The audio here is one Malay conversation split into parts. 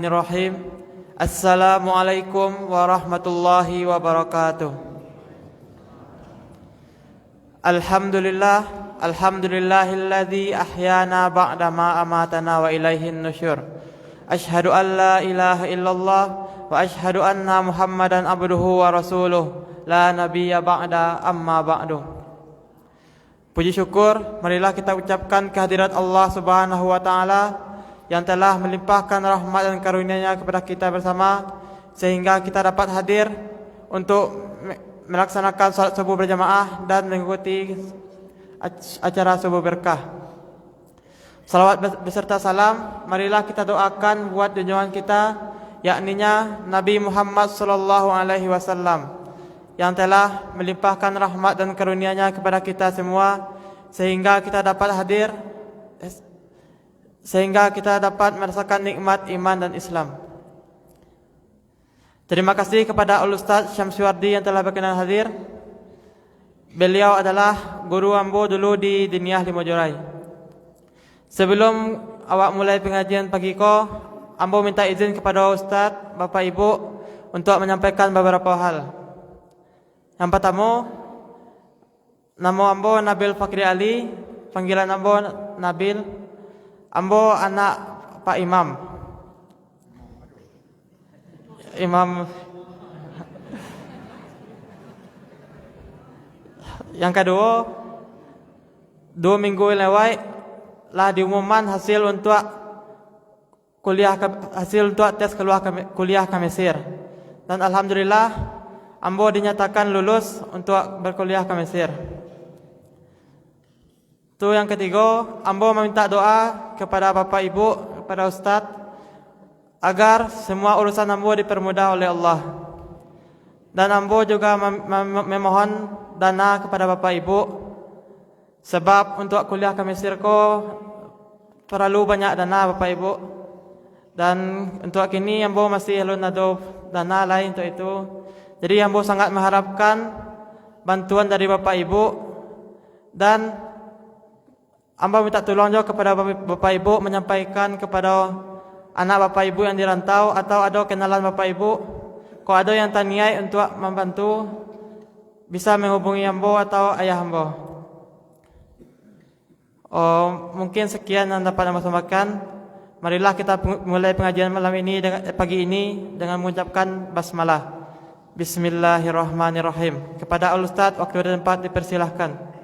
Bismillahirrahmanirrahim. Assalamualaikum warahmatullahi wabarakatuh. Alhamdulillahilladzi ahyana ba'dama amatana wa ilaihin nusyur. Asyhadu an la ilaha illallah wa asyhadu anna Muhammadan abduhu wa rasuluh. La nabiyya ba'da amma ba'du. Puji syukur marilah kita ucapkan kehadirat Allah Subhanahu wa taala yang telah melimpahkan rahmat dan karunia-Nya kepada kita bersama sehingga kita dapat hadir untuk melaksanakan salat subuh berjamaah dan mengikuti acara subuh berkah. Salawat beserta salam marilah kita doakan buat junjungan kita, yakninya Nabi Muhammad sallallahu alaihi wasallam yang telah melimpahkan rahmat dan karunia-Nya kepada kita semua sehingga kita dapat merasakan nikmat iman dan Islam. Terima kasih kepada Al-Ustaz Syamsuardi yang telah berkenan hadir. Beliau adalah guru ambo dulu di Diniyah Limojorai. Sebelum awak mulai pengajian pagi ko, ambo minta izin kepada Ustaz, Bapak Ibu untuk menyampaikan beberapa hal. Yang pertama, nama ambo Nabil Fakri Ali, panggilan ambo Nabil. Ambo anak Pak Imam. Yang kedua, 2 minggu lewat lah diumumkan hasil untuk tes kuliah ke Mesir. Dan alhamdulillah ambo dinyatakan lulus untuk berkuliah ke Mesir. Itu yang ketiga, ambo meminta doa kepada Bapak Ibu, kepada Ustaz agar semua urusan ambo dipermudah oleh Allah. Dan ambo juga memohon dana kepada Bapak Ibu sebab untuk kuliah ke Mesir ko terlalu banyak dana Bapak Ibu. Dan untuk kini ambo masih belum ada dana lain untuk itu. Jadi ambo sangat mengharapkan bantuan dari Bapak Ibu dan ambo minta tolong juga kepada Bapak Ibu menyampaikan kepada anak Bapak Ibu yang dirantau atau ada kenalan Bapak Ibu, kalau ada yang taniai untuk membantu bisa menghubungi ambo atau ayah ambo. Mungkin sekian yang dapat ambo sampaikan. Marilah kita mulai pengajian malam ini pagi ini dengan mengucapkan basmalah. Bismillahirrahmanirrahim. Kepada Al-Ustaz waktu dan tempat dipersilahkan.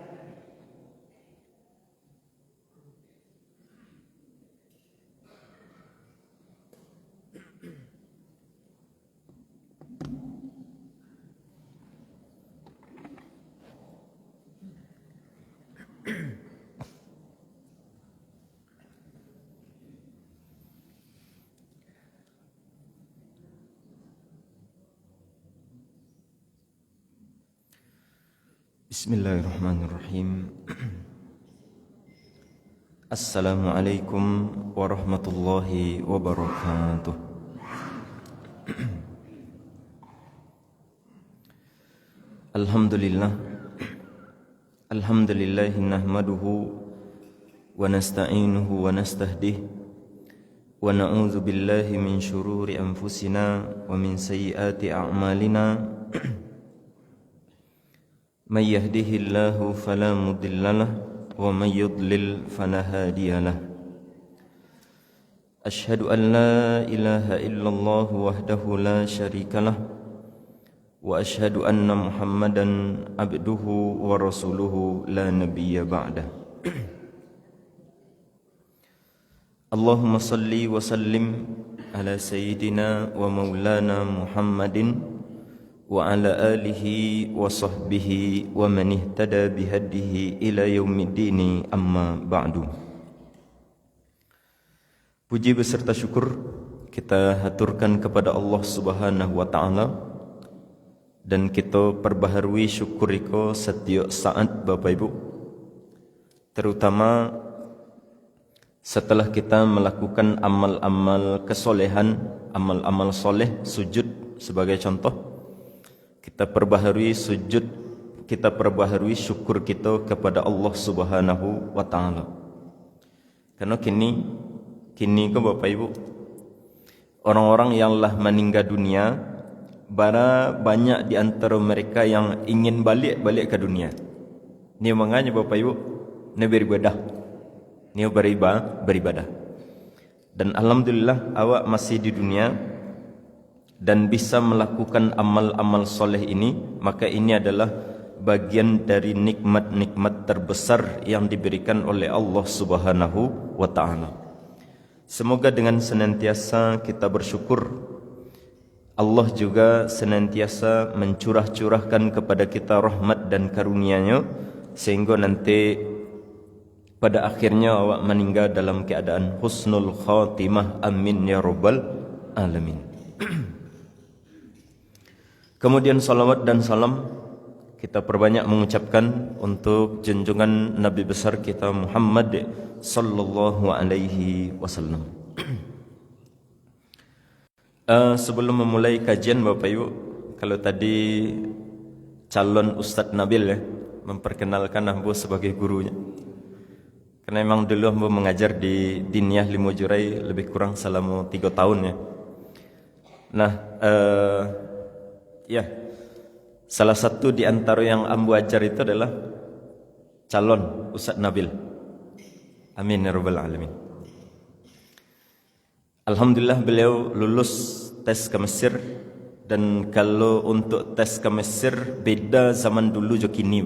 Bismillahirrahmanirrahim. Assalamualaikum warahmatullahi wabarakatuh. Alhamdulillah nahmaduhu wa nasta'inuhu wa nastahdih wa na'udzu billahi min syururi anfusina wa min sayyiati a'malina. Man yahdihillahu fala mudhillalah wa man yudlil fala hadiyalah. Asyhadu an la ilaha illallah wahdahu la syarikalah wa asyhadu anna Muhammadan abduhu wa rasuluhu la nabiyya ba'dah. Allahumma salli wa sallim ala sayyidina wa maulana Muhammadin wa ala alihi wa sahbihi wa man ihtada bihadihi ila yaumiddin, amma ba'du. Puji beserta syukur kita haturkan kepada Allah Subhanahu wa taala dan kita perbaharui syukur iko setiap saat Bapak Ibu, terutama setelah kita melakukan amal-amal kesolehan, amal-amal soleh, sujud sebagai contoh. Kita perbaharui sujud, kita perbaharui syukur kita kepada Allah Subhanahu wa taala. Karena kini ke Bapak Ibu, orang-orang yang lah meninggal dunia, bara banyak di antara mereka yang ingin balik ke dunia. Ni manganya Bapak Ibu, ni beribadah. Dan alhamdulillah awak masih di dunia dan bisa melakukan amal-amal soleh ini, maka ini adalah bagian dari nikmat-nikmat terbesar yang diberikan oleh Allah Subhanahu wa taala. Semoga dengan senantiasa kita bersyukur, Allah juga senantiasa mencurahkan kepada kita rahmat dan karunia-Nya, sehingga nanti pada akhirnya awak meninggal dalam keadaan husnul khatimah. Amin ya rabbal alamin. Kemudian salawat dan salam kita perbanyak mengucapkan untuk junjungan Nabi besar kita Muhammad sallallahu alaihi wasallam. Sebelum memulai kajian Bapak Ibu, kalau tadi calon Ustadz Nabil ya memperkenalkan Ambo sebagai gurunya. Karena memang dulu Ambo mengajar di Diniyah Limujurai lebih kurang selama 3 tahun ya. Nah, ya, salah satu di antara yang Ambo ajar itu adalah calon Ustadz Nabil. Amin ya rabbal alamin. Alhamdulillah beliau lulus tes ke Mesir, dan kalau untuk tes ke Mesir beda zaman dulu jo kini.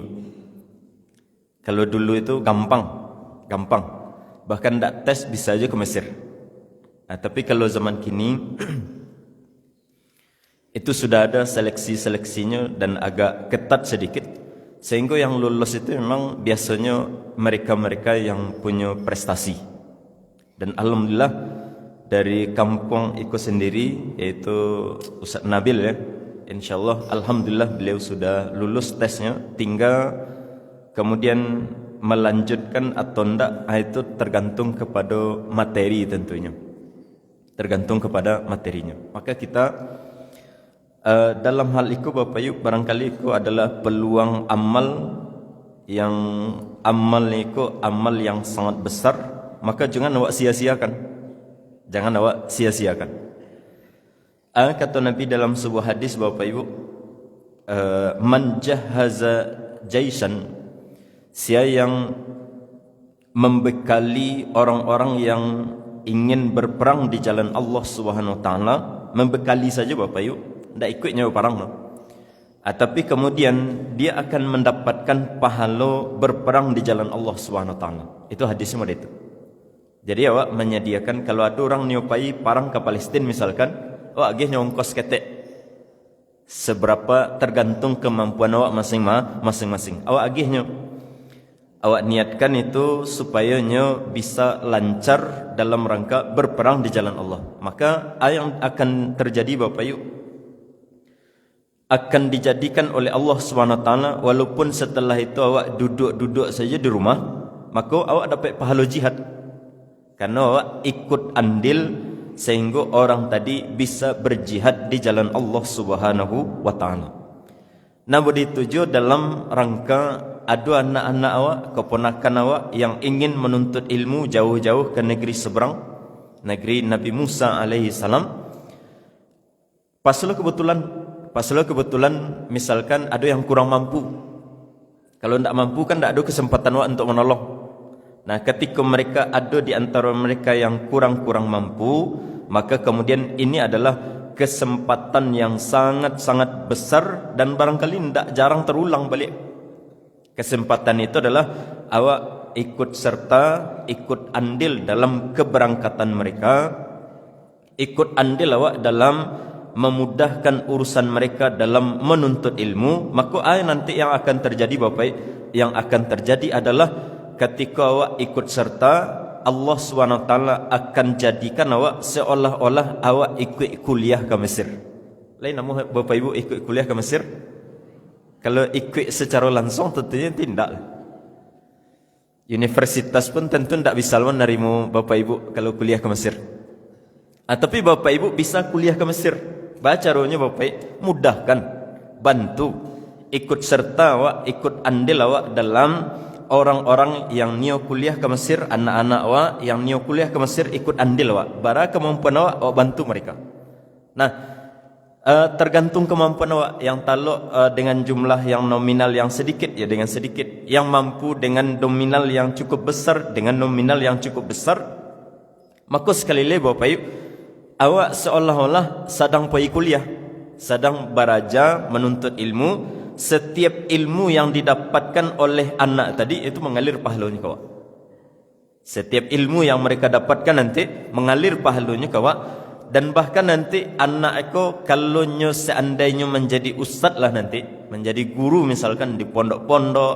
Kalau dulu itu gampang. Bahkan tak tes bisa aja ke Mesir. Nah, tapi kalau zaman kini itu sudah ada seleksinya dan agak ketat sedikit, sehingga yang lulus itu memang biasanya mereka-mereka yang punya prestasi. Dan alhamdulillah dari kampung Iko sendiri, yaitu Ustadz Nabil ya, insyaallah alhamdulillah beliau sudah lulus tesnya, tinggal kemudian melanjutkan atau tidak itu tergantung kepada materi tentunya. Tergantung kepada materinya. Maka kita dalam hal itu Bapak Ibu, barangkali itu adalah peluang amal yang amal yang sangat besar, maka jangan awak sia-siakan. Kata Nabi dalam sebuah hadis Bapak Ibu, man jahaza jaisan, siapa yang membekali orang-orang yang ingin berperang di jalan Allah Subhanahu wa taala, membekali saja Bapak Ibu, tidak ikutnya berperang no. Tapi kemudian dia akan mendapatkan pahala berperang di jalan Allah Subhanahu wa taala. Itu hadisnya model itu. Jadi awak menyediakan, kalau ada orang nyopai parang ke Palestina misalkan, awak agih nyongkos ketek seberapa tergantung kemampuan awak masing-masing. Awak agihnya, awak niatkan itu supaya nyo bisa lancar dalam rangka berperang di jalan Allah. Maka yang akan terjadi Bapak Ibu, akan dijadikan oleh Allah SWT, walaupun setelah itu awak duduk saja di rumah, maka awak dapat pahala jihad. Karena awak ikut andil sehingga orang tadi bisa berjihad di jalan Allah Subhanahu wa taala. Nah, begitu dalam rangka ada anak-anak awak, keponakan awak yang ingin menuntut ilmu jauh-jauh ke negeri seberang, negeri Nabi Musa alaihi salam. Pasal kebetulan misalkan ada yang kurang mampu. Kalau tidak mampu kan tidak ada kesempatan awak untuk menolong. Nah, ketika mereka ada di antara mereka yang kurang mampu, maka kemudian ini adalah kesempatan yang sangat-sangat besar dan barangkali tidak jarang terulang balik. Kesempatan itu adalah awak ikut serta, ikut andil dalam keberangkatan mereka, ikut andil awak dalam memudahkan urusan mereka dalam menuntut ilmu. Maka nanti yang akan terjadi Bapak, yang akan terjadi adalah ketika awak ikut serta, Allah SWT akan jadikan awak seolah-olah awak ikut kuliah ke Mesir. Lain nama Bapak Ibu ikut kuliah ke Mesir? Kalau ikut secara langsung tentunya tidak. Universitas pun tentu tidak bisa menerima Bapak Ibu kalau kuliah ke Mesir. Tapi Bapak Ibu bisa kuliah ke Mesir. Baca caranya Bapak Ibu, mudahkan, bantu, ikut serta awak, ikut andil awak dalam orang-orang yang nio kuliah ke Mesir, anak-anak awak yang nio kuliah ke Mesir ikut andil awak. Bara kemampuan awak bantu mereka. Nah, tergantung kemampuan awak. Yang taluk dengan jumlah yang nominal yang sedikit, ya dengan sedikit. Yang mampu dengan nominal yang cukup besar, dengan nominal yang cukup besar. Maka sekali lagi Bapak Ibu, awak seolah-olah sedang pergi kuliah, sedang belajar menuntut ilmu. Setiap ilmu yang didapatkan oleh anak tadi itu mengalir pahalanya ke awak. Setiap ilmu yang mereka dapatkan nanti mengalir pahalanya ke awak. Dan bahkan nanti anak aku kalau seandainya menjadi ustaz lah nanti, menjadi guru misalkan di pondok-pondok,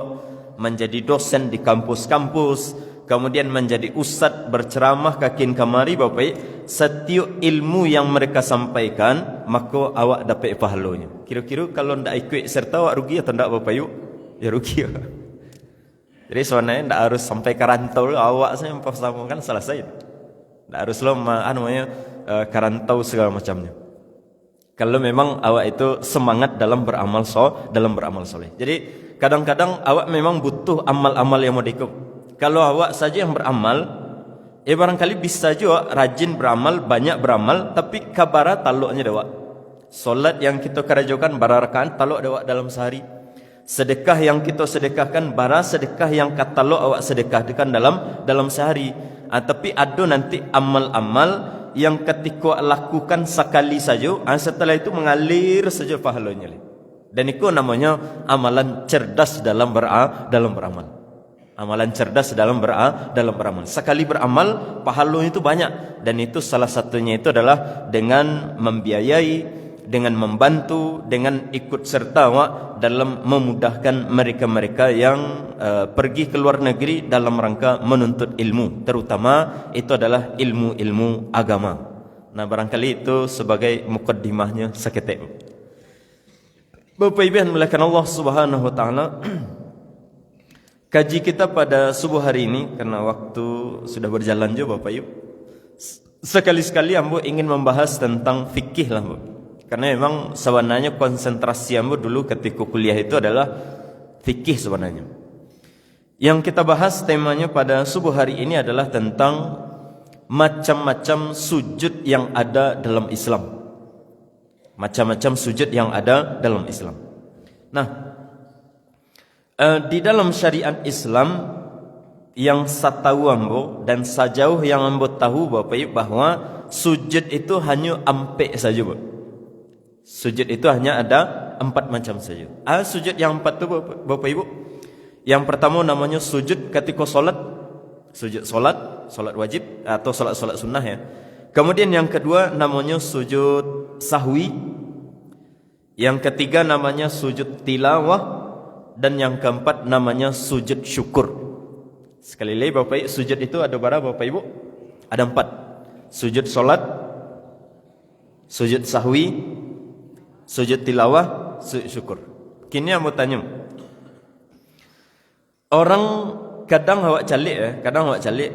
menjadi dosen di kampus-kampus, kemudian menjadi ustaz berceramah kakin kamari Bapak, setiap ilmu yang mereka sampaikan maka awak dapat pahalanya. Kira-kira kalau ndak ikut serta awak rugi atau ndak Bapak Ibu? Ya rugi. Jadi sebenarnya ndak harus sampai ke rantau awak saya mempersamu kan selesai. Ndak harus lo karantau segala macamnya. Kalau memang awak itu semangat dalam beramal soleh. Jadi kadang-kadang awak memang butuh amal-amal yang modiko. Kalau awak saja yang beramal, barangkali bisa juga rajin beramal, banyak beramal, tapi kabara taluknya dawak. Solat yang kita kerjakan bara rakaat taluk dawak dalam sehari. Sedekah yang kita sedekahkan bara sedekah yang kataluk awak sedekahkan dalam sehari. Tapi ada nanti amal-amal yang ketika lakukan sekali saja, setelah itu mengalir saja pahalanya. Dan itu namanya amalan cerdas dalam beramal. Amalan cerdas dalam beramal. Sekali beramal, pahalanya itu banyak. Dan itu salah satunya itu adalah dengan membiayai, dengan membantu, dengan ikut serta dalam memudahkan mereka-mereka yang pergi ke luar negeri dalam rangka menuntut ilmu. Terutama itu adalah ilmu-ilmu agama. Nah, barangkali itu sebagai mukaddimahnya seketik. Bapak Ibu yang dimuliakan Allah Subhanahu wa taala, kaji kita pada subuh hari ini karena waktu sudah berjalan juga Bapak Ibu. Sekali-sekali ambo ingin membahas tentang fikih lah, Bu. Karena memang sebenarnya konsentrasi ambo dulu ketika kuliah itu adalah fikih sebenarnya. Yang kita bahas temanya pada subuh hari ini adalah tentang macam-macam sujud yang ada dalam Islam. Macam-macam sujud yang ada dalam Islam. Nah, di dalam syariat Islam yang saya tahu ambo dan sejauh yang ambo tahu Bapak Ibu bahwa sujud itu hanya ampe saja, Bu. Sujud itu hanya ada 4 macam saja. Sujud yang 4 itu Bapak Ibu. Yang pertama namanya sujud ketika solat. Sujud solat wajib atau solat sunnah ya. Kemudian yang kedua namanya sujud sahwi. Yang ketiga namanya sujud tilawah. Dan yang keempat namanya sujud syukur. Sekali lagi Bapak Ibu, sujud itu ada berapa Bapak Ibu? Ada 4. Sujud solat, sujud sahwi, sujud tilawah, sujud syukur. Kini aku tanya, orang kadang awak calik,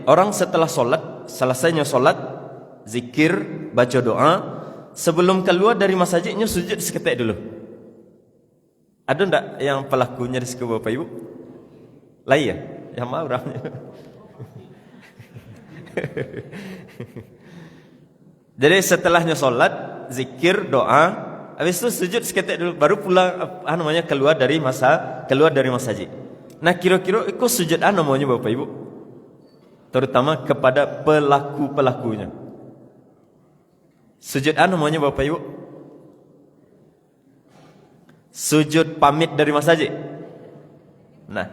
orang setelah solat, selesainya solat, zikir, baca doa, sebelum keluar dari masjidnya sujud seketik dulu. Ada enggak yang pelakunya di sekitar Bapak Ibu? Lah ya, yang mau ramai. Jadi setelahnya solat, zikir, doa, habis itu sujud seketik dulu, baru pulang keluar dari masjid. Nah, kira-kira itu sujud namanya Bapak Ibu? Terutama kepada pelaku-pelakunya. Sujud namanya Bapak Ibu? Sujud pamit dari masjid. Nah,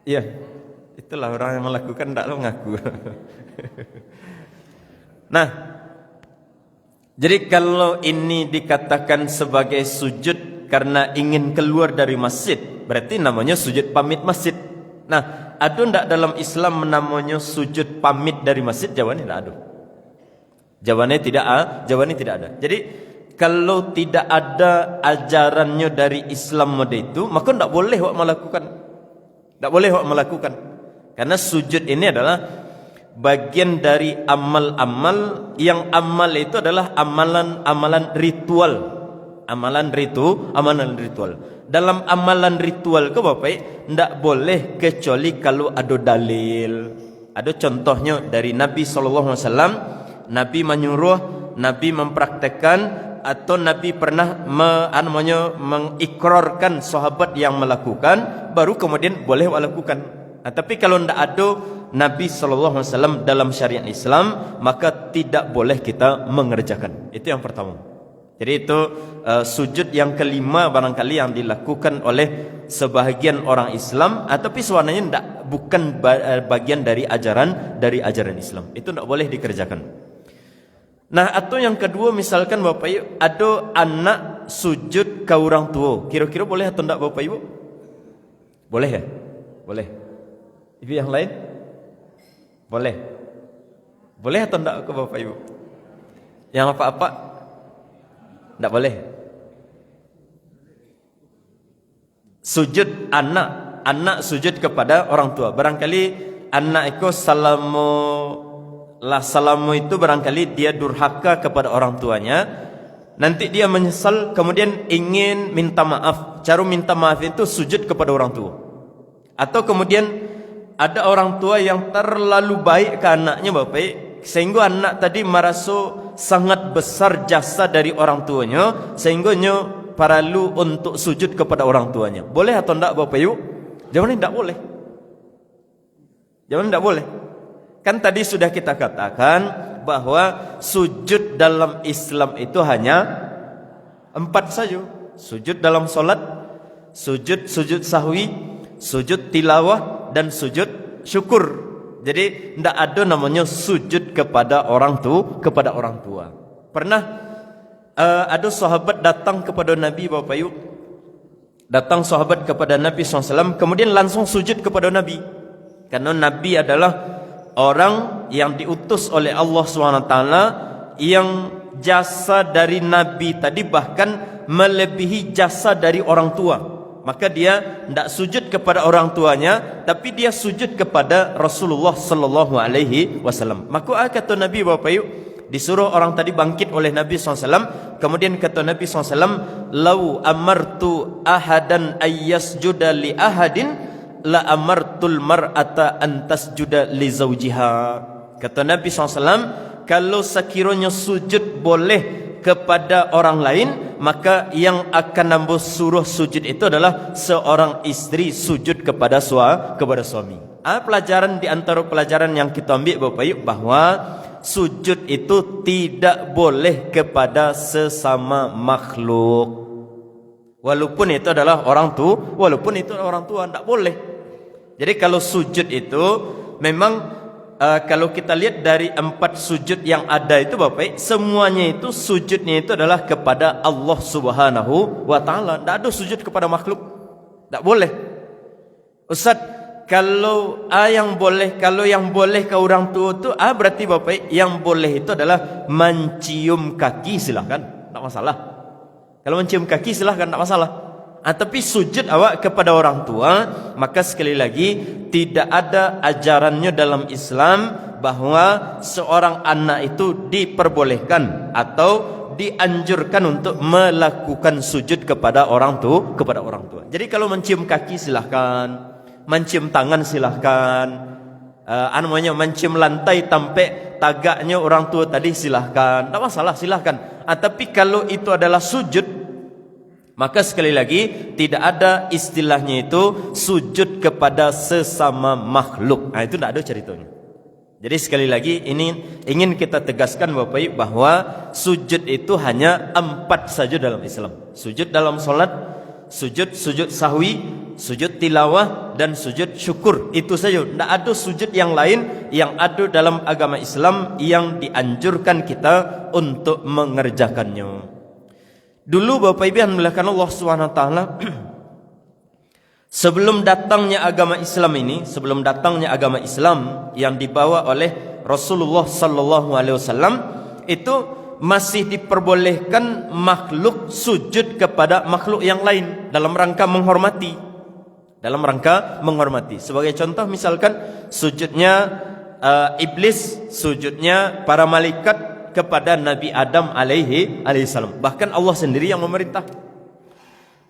iya, itulah orang yang melakukan tidak lo ngaku. Nah, jadi kalau ini dikatakan sebagai sujud karena ingin keluar dari masjid, berarti namanya sujud pamit masjid. Nah, ada tidak dalam Islam namanya sujud pamit dari masjid? Jawabannya tidak ada. Jawabannya tidak ada. Jadi kalau tidak ada ajarannya dari Islam mode itu, maka tidak boleh awak melakukan. Karena sujud ini adalah bagian dari amal-amal yang amal itu adalah amalan-amalan ritual. Amalan ritual. Dalam amalan ritual ke Bapak, tidak boleh kecuali kalau ada dalil. Ada contohnya dari Nabi SAW. Nabi menyuruh, Nabi mempraktekkan, atau Nabi pernah mengikrarkan sahabat yang melakukan, baru kemudian boleh melakukan. Tapi kalau tidak ada Nabi SAW dalam syariat Islam, maka tidak boleh kita mengerjakan. Itu yang pertama. Jadi itu sujud yang kelima barangkali yang dilakukan oleh sebahagian orang Islam, tapi sebenarnya bukan bagian dari ajaran Islam. Itu tidak boleh dikerjakan. Nah, atau yang kedua, misalkan Bapak Ibu ada anak sujud ke orang tua, kira-kira boleh atau tidak Bapak Ibu? Boleh ya? Boleh. Ibu yang lain? Boleh. Boleh atau tidak ke Bapak Ibu? Yang apa-apa? Tidak boleh. Sujud anak sujud kepada orang tua. Barangkali anak itu salamu itu barangkali dia durhaka kepada orang tuanya. Nanti dia menyesal, kemudian ingin minta maaf. Cara minta maaf itu sujud kepada orang tua. Atau kemudian ada orang tua yang terlalu baik ke anaknya Bapak, sehingga anak tadi merasa sangat besar jasa dari orang tuanya, sehingga perlu untuk sujud kepada orang tuanya. Boleh atau tidak Bapak Ibu? Jawabannya tidak boleh. Jawabannya tidak boleh. Kan tadi sudah kita katakan bahwa sujud dalam Islam itu hanya 4 saja. Sujud dalam solat, sujud sahwi, sujud tilawah, dan sujud syukur. Jadi tidak ada namanya sujud kepada orang tua. Pernah ada sahabat datang kepada Nabi Bapak Ibu. Datang sahabat kepada Nabi SAW, kemudian langsung sujud kepada Nabi. Karena Nabi adalah orang yang diutus oleh Allah SWT, yang jasa dari Nabi tadi bahkan melebihi jasa dari orang tua. Maka dia tidak sujud kepada orang tuanya, tapi dia sujud kepada Rasulullah sallallahu alaihi wasallam. Maka kata Nabi Bapak Ibu, disuruh orang tadi bangkit oleh Nabi SAW. Kemudian kata Nabi SAW, "Lau amartu ahadan ayyasjuda li ahadin, la amartul mar'ata an tasjuda li zawjiha." Kata Nabi SAW, kalau sekiranya sujud boleh kepada orang lain, maka yang akan nambah suruh sujud itu adalah seorang istri sujud kepada suami. Pelajaran di antara pelajaran yang kita ambil Bapak Ibu, bahwa sujud itu tidak boleh kepada sesama makhluk. Walaupun itu adalah orang tua, tidak boleh. Jadi kalau sujud itu memang kalau kita lihat dari 4 sujud yang ada itu Bapak, semuanya itu sujudnya itu adalah kepada Allah Subhanahu wa taala. Tidak ada sujud kepada makhluk. Tidak boleh. Ustaz, kalau yang boleh ke orang tua itu berarti Bapak, yang boleh itu adalah mencium kaki, silahkan, tidak masalah. Kalau mencium kaki silahkan, tidak masalah. Tapi sujud awak kepada orang tua, maka sekali lagi tidak ada ajarannya dalam Islam bahwa seorang anak itu diperbolehkan atau dianjurkan untuk melakukan sujud kepada orang tua. Jadi kalau mencium kaki silahkan, mencium tangan silahkan, mencium lantai sampai tagaknya orang tua tadi silahkan, tidak masalah, silahkan. Tapi kalau itu adalah sujud, maka sekali lagi tidak ada istilahnya itu sujud kepada sesama makhluk. Itu tidak ada ceritanya. Jadi sekali lagi ini ingin kita tegaskan Bapak Ibu, bahwa sujud itu hanya 4 saja dalam Islam. Sujud dalam solat, sujud sahwi, sujud tilawah, dan sujud syukur. Itu saja. Tidak ada sujud yang lain yang ada dalam agama Islam yang dianjurkan kita untuk mengerjakannya. Dulu Bapak Ibu yang dimuliakan Allah SWT, sebelum datangnya agama Islam yang dibawa oleh Rasulullah sallallahu alaihi wasallam, itu masih diperbolehkan makhluk sujud kepada makhluk yang lain dalam rangka menghormati. Sebagai contoh misalkan sujudnya iblis, sujudnya para malaikat, kepada Nabi Adam alaihissalam. Bahkan Allah sendiri yang memerintah.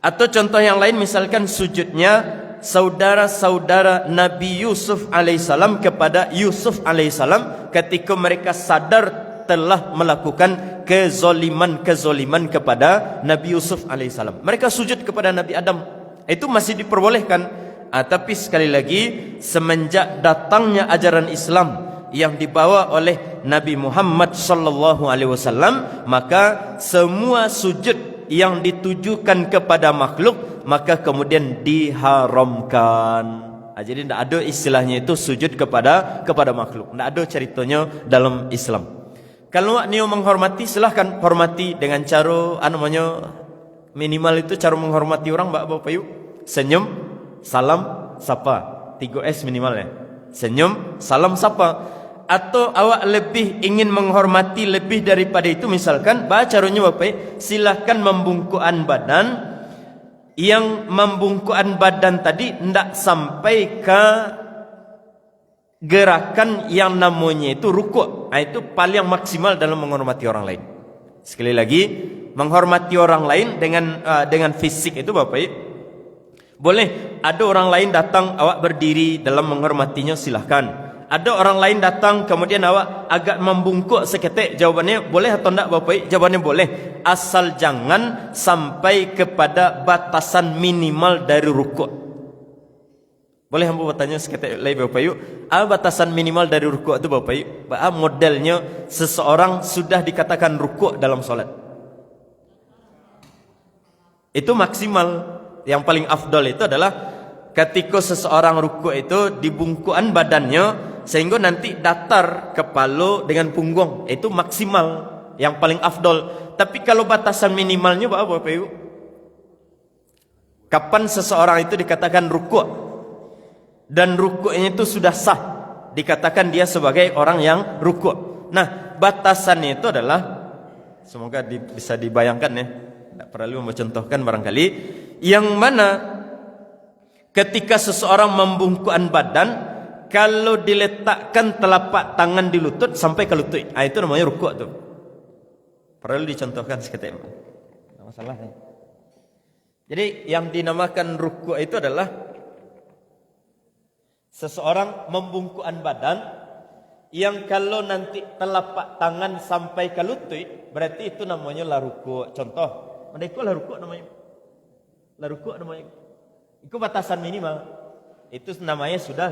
Atau contoh yang lain, misalkan sujudnya saudara-saudara Nabi Yusuf alaihissalam kepada Yusuf alaihissalam ketika mereka sadar telah melakukan kezoliman kepada Nabi Yusuf alaihissalam. Mereka sujud kepada Nabi Adam. Itu masih diperbolehkan. Tapi sekali lagi, semenjak datangnya ajaran Islam yang dibawa oleh Nabi Muhammad sallallahu alaihi wasallam, maka semua sujud yang ditujukan kepada makhluk maka kemudian diharamkan. Jadi tidak ada istilahnya itu sujud kepada makhluk. Tidak ada ceritanya dalam Islam. Kalau niat menghormati, silahkan hormati dengan cara minimal itu cara menghormati orang, Bapak Ibu. Senyum, salam, sapa. 3S minimal ya. Senyum, salam, sapa. Atau awak lebih ingin menghormati lebih daripada itu, misalkan caranya Bapak, silahkan membungkuan badan. Yang membungkuan badan tadi tidak sampai ke gerakan yang namanya itu rukuk. Itu paling maksimal dalam menghormati orang lain. Sekali lagi, menghormati orang lain dengan fisik itu Bapak, boleh. Ada orang lain datang, awak berdiri dalam menghormatinya, silahkan. Ada orang lain datang, kemudian awak agak membungkuk seketik, jawabannya boleh atau tidak Bapak? Jawabannya boleh, asal jangan sampai kepada batasan minimal dari rukuk. Boleh hamba bertanya seketik lagi Bapak Ibu, batasan minimal dari rukuk itu Bapak Ibu? Modelnya seseorang sudah dikatakan rukuk dalam solat. Itu maksimal. Yang paling afdol itu adalah ketika seseorang rukuk itu dibungkuan badannya sehingga nanti datar kepala dengan punggung. Itu maksimal, yang paling afdol. Tapi kalau batasan minimalnya Bapak Ibu, kapan seseorang itu dikatakan rukuk dan rukuknya itu sudah sah, dikatakan dia sebagai orang yang rukuk. Nah, batasannya itu adalah, semoga bisa dibayangkan ya, tidak perlu mencontohkan barangkali, yang mana ketika seseorang membungkuan badan, kalau diletakkan telapak tangan di lutut sampai ke lutut, itu namanya rukuk tuh. Perlu dicontohkan seketik. Tidak masalah ya. Jadi yang dinamakan rukuk itu adalah seseorang membungkuan badan yang kalau nanti telapak tangan sampai ke lutut, berarti itu namanya la rukuk. Contoh, mereka la rukuk namanya. La rukuk namanya. Itu batasan minimal. Itu namanya sudah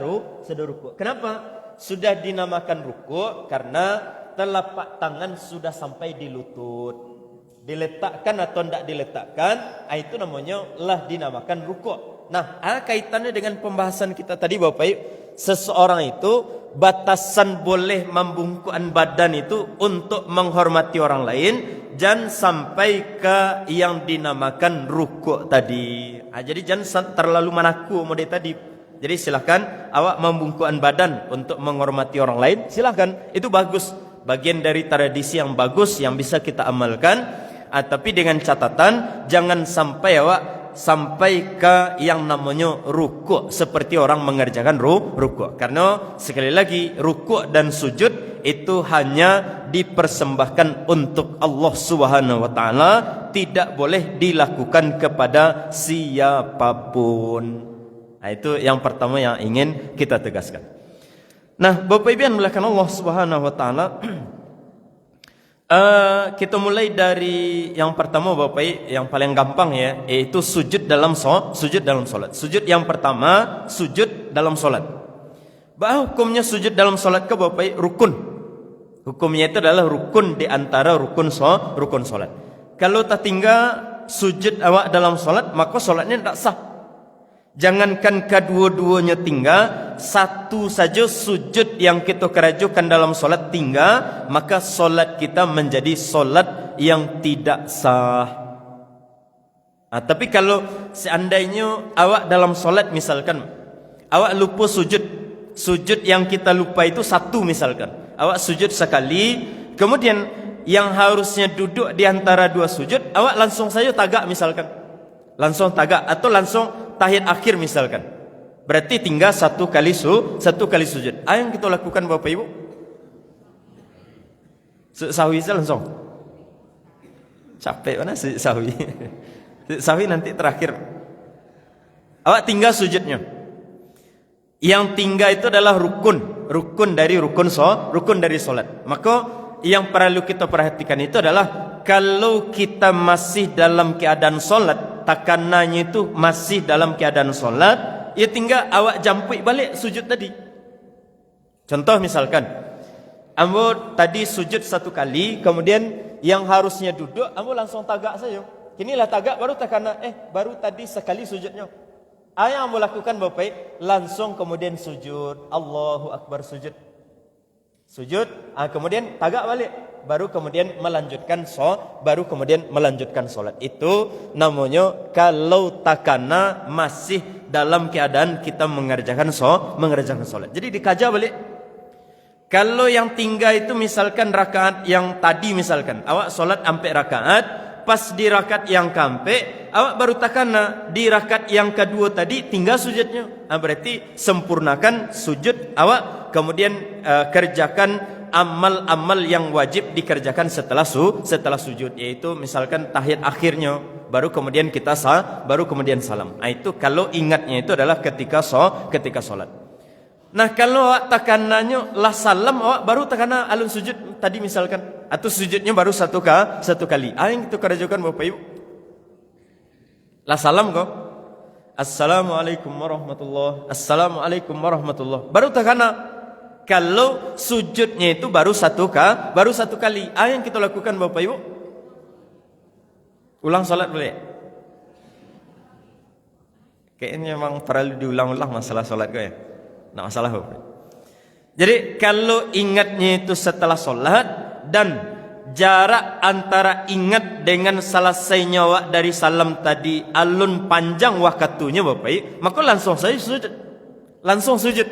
rukuk. Kenapa sudah dinamakan rukuk? Karena telapak tangan sudah sampai di lutut. Diletakkan atau tidak diletakkan, itu namanya lah dinamakan rukuk. Nah, kaitannya dengan pembahasan kita tadi Bapak Ibu, seseorang itu batasan boleh membungkukan badan itu untuk menghormati orang lain, jangan sampai ke yang dinamakan rukuk tadi. Jadi jangan terlalu menaku model tadi. Jadi silakan awak membungkukan badan untuk menghormati orang lain, silakan. Itu bagus, bagian dari tradisi yang bagus yang bisa kita amalkan. Tapi dengan catatan jangan sampai awak sampai ke yang namanya rukuk seperti orang mengerjakan rukuk. Karena sekali lagi, rukuk dan sujud itu hanya dipersembahkan untuk Allah Subhanahu wa taala, tidak boleh dilakukan kepada siapapun. Itu yang pertama yang ingin kita tegaskan. Nah, Bapak Ibu yang dimuliakan Allah Subhanahu wa taala, kita mulai dari yang pertama Bapak Ibu, yang paling gampang ya, yaitu sujud dalam salat. Sujud yang pertama, sujud dalam salat. Bahwa hukumnya sujud dalam salat ke Bapak Ibu rukun. Hukumnya itu adalah rukun di antara rukun salat. Kalau tertinggal sujud awak dalam salat, maka salatnya tidak sah. Jangankan kedua-duanya tinggal, satu saja sujud yang kita kerjakan dalam solat tinggal, maka solat kita menjadi solat yang tidak sah. Tapi kalau seandainya awak dalam solat, misalkan awak lupa sujud yang kita lupa itu satu, misalkan awak sujud sekali, kemudian yang harusnya duduk di antara dua sujud, awak langsung saja tagak misalkan, langsung tagak atau langsung tahiyat akhir misalkan, berarti tinggal satu kali sujud. Yang kita lakukan Bapak Ibu, Sujud sahwi saja langsung. Capek mana sujud sahwi. Sujud sahwi nanti terakhir. Awak tinggal sujudnya. Yang tinggal itu adalah rukun dari rukun dari solat. Maka yang perlu kita perhatikan itu adalah kalau kita masih dalam keadaan solat, takanannya itu masih dalam keadaan solat, ya tinggal awak jampui balik sujud tadi. Contoh misalkan, ambo tadi sujud satu kali, kemudian yang harusnya duduk, ambo langsung tagak saja. Kinilah tagak baru takana, baru tadi sekali sujudnya. Yang ambo lakukan Bapak, langsung kemudian sujud, Allahu Akbar sujud. Sujud, kemudian tagak balik, baru kemudian melanjutkan solat. Itu namanya kalau takana masih dalam keadaan kita mengerjakan solat. Jadi dikaja balik. Kalau yang tinggal itu misalkan rakaat yang tadi misalkan awak solat sampai rakaat, pas di rakaat yang kampe awak baru takana di rakaat yang kedua tadi tinggal sujudnya. Berarti sempurnakan sujud awak, kemudian kerjakan amal-amal yang wajib dikerjakan setelah sujud, yaitu misalkan tahiyat akhirnya, baru kemudian kita baru kemudian salam. Itu kalau ingatnya itu adalah ketika solat. Nah kalau awak takanannya lah salam, awak baru takana alun sujud tadi misalkan, atau sujudnya baru satu kali. Yang itu kerjakan Bapak Ibu. Lah salam kau, Assalamualaikum warahmatullahi, Assalamualaikum warahmatullahi. Baru takana kalau sujudnya itu baru satu kali. Yang kita lakukan Bapak Ibu, ulang salat boleh. Kayaknya memang perlu diulang-ulang masalah salat kau ya. Nah masalah apa? Jadi kalau ingatnya itu setelah solat dan jarak antara ingat dengan selesainya wak dari salam tadi alun panjang waktunya Bapak, maka langsung saya sujud. Langsung sujud.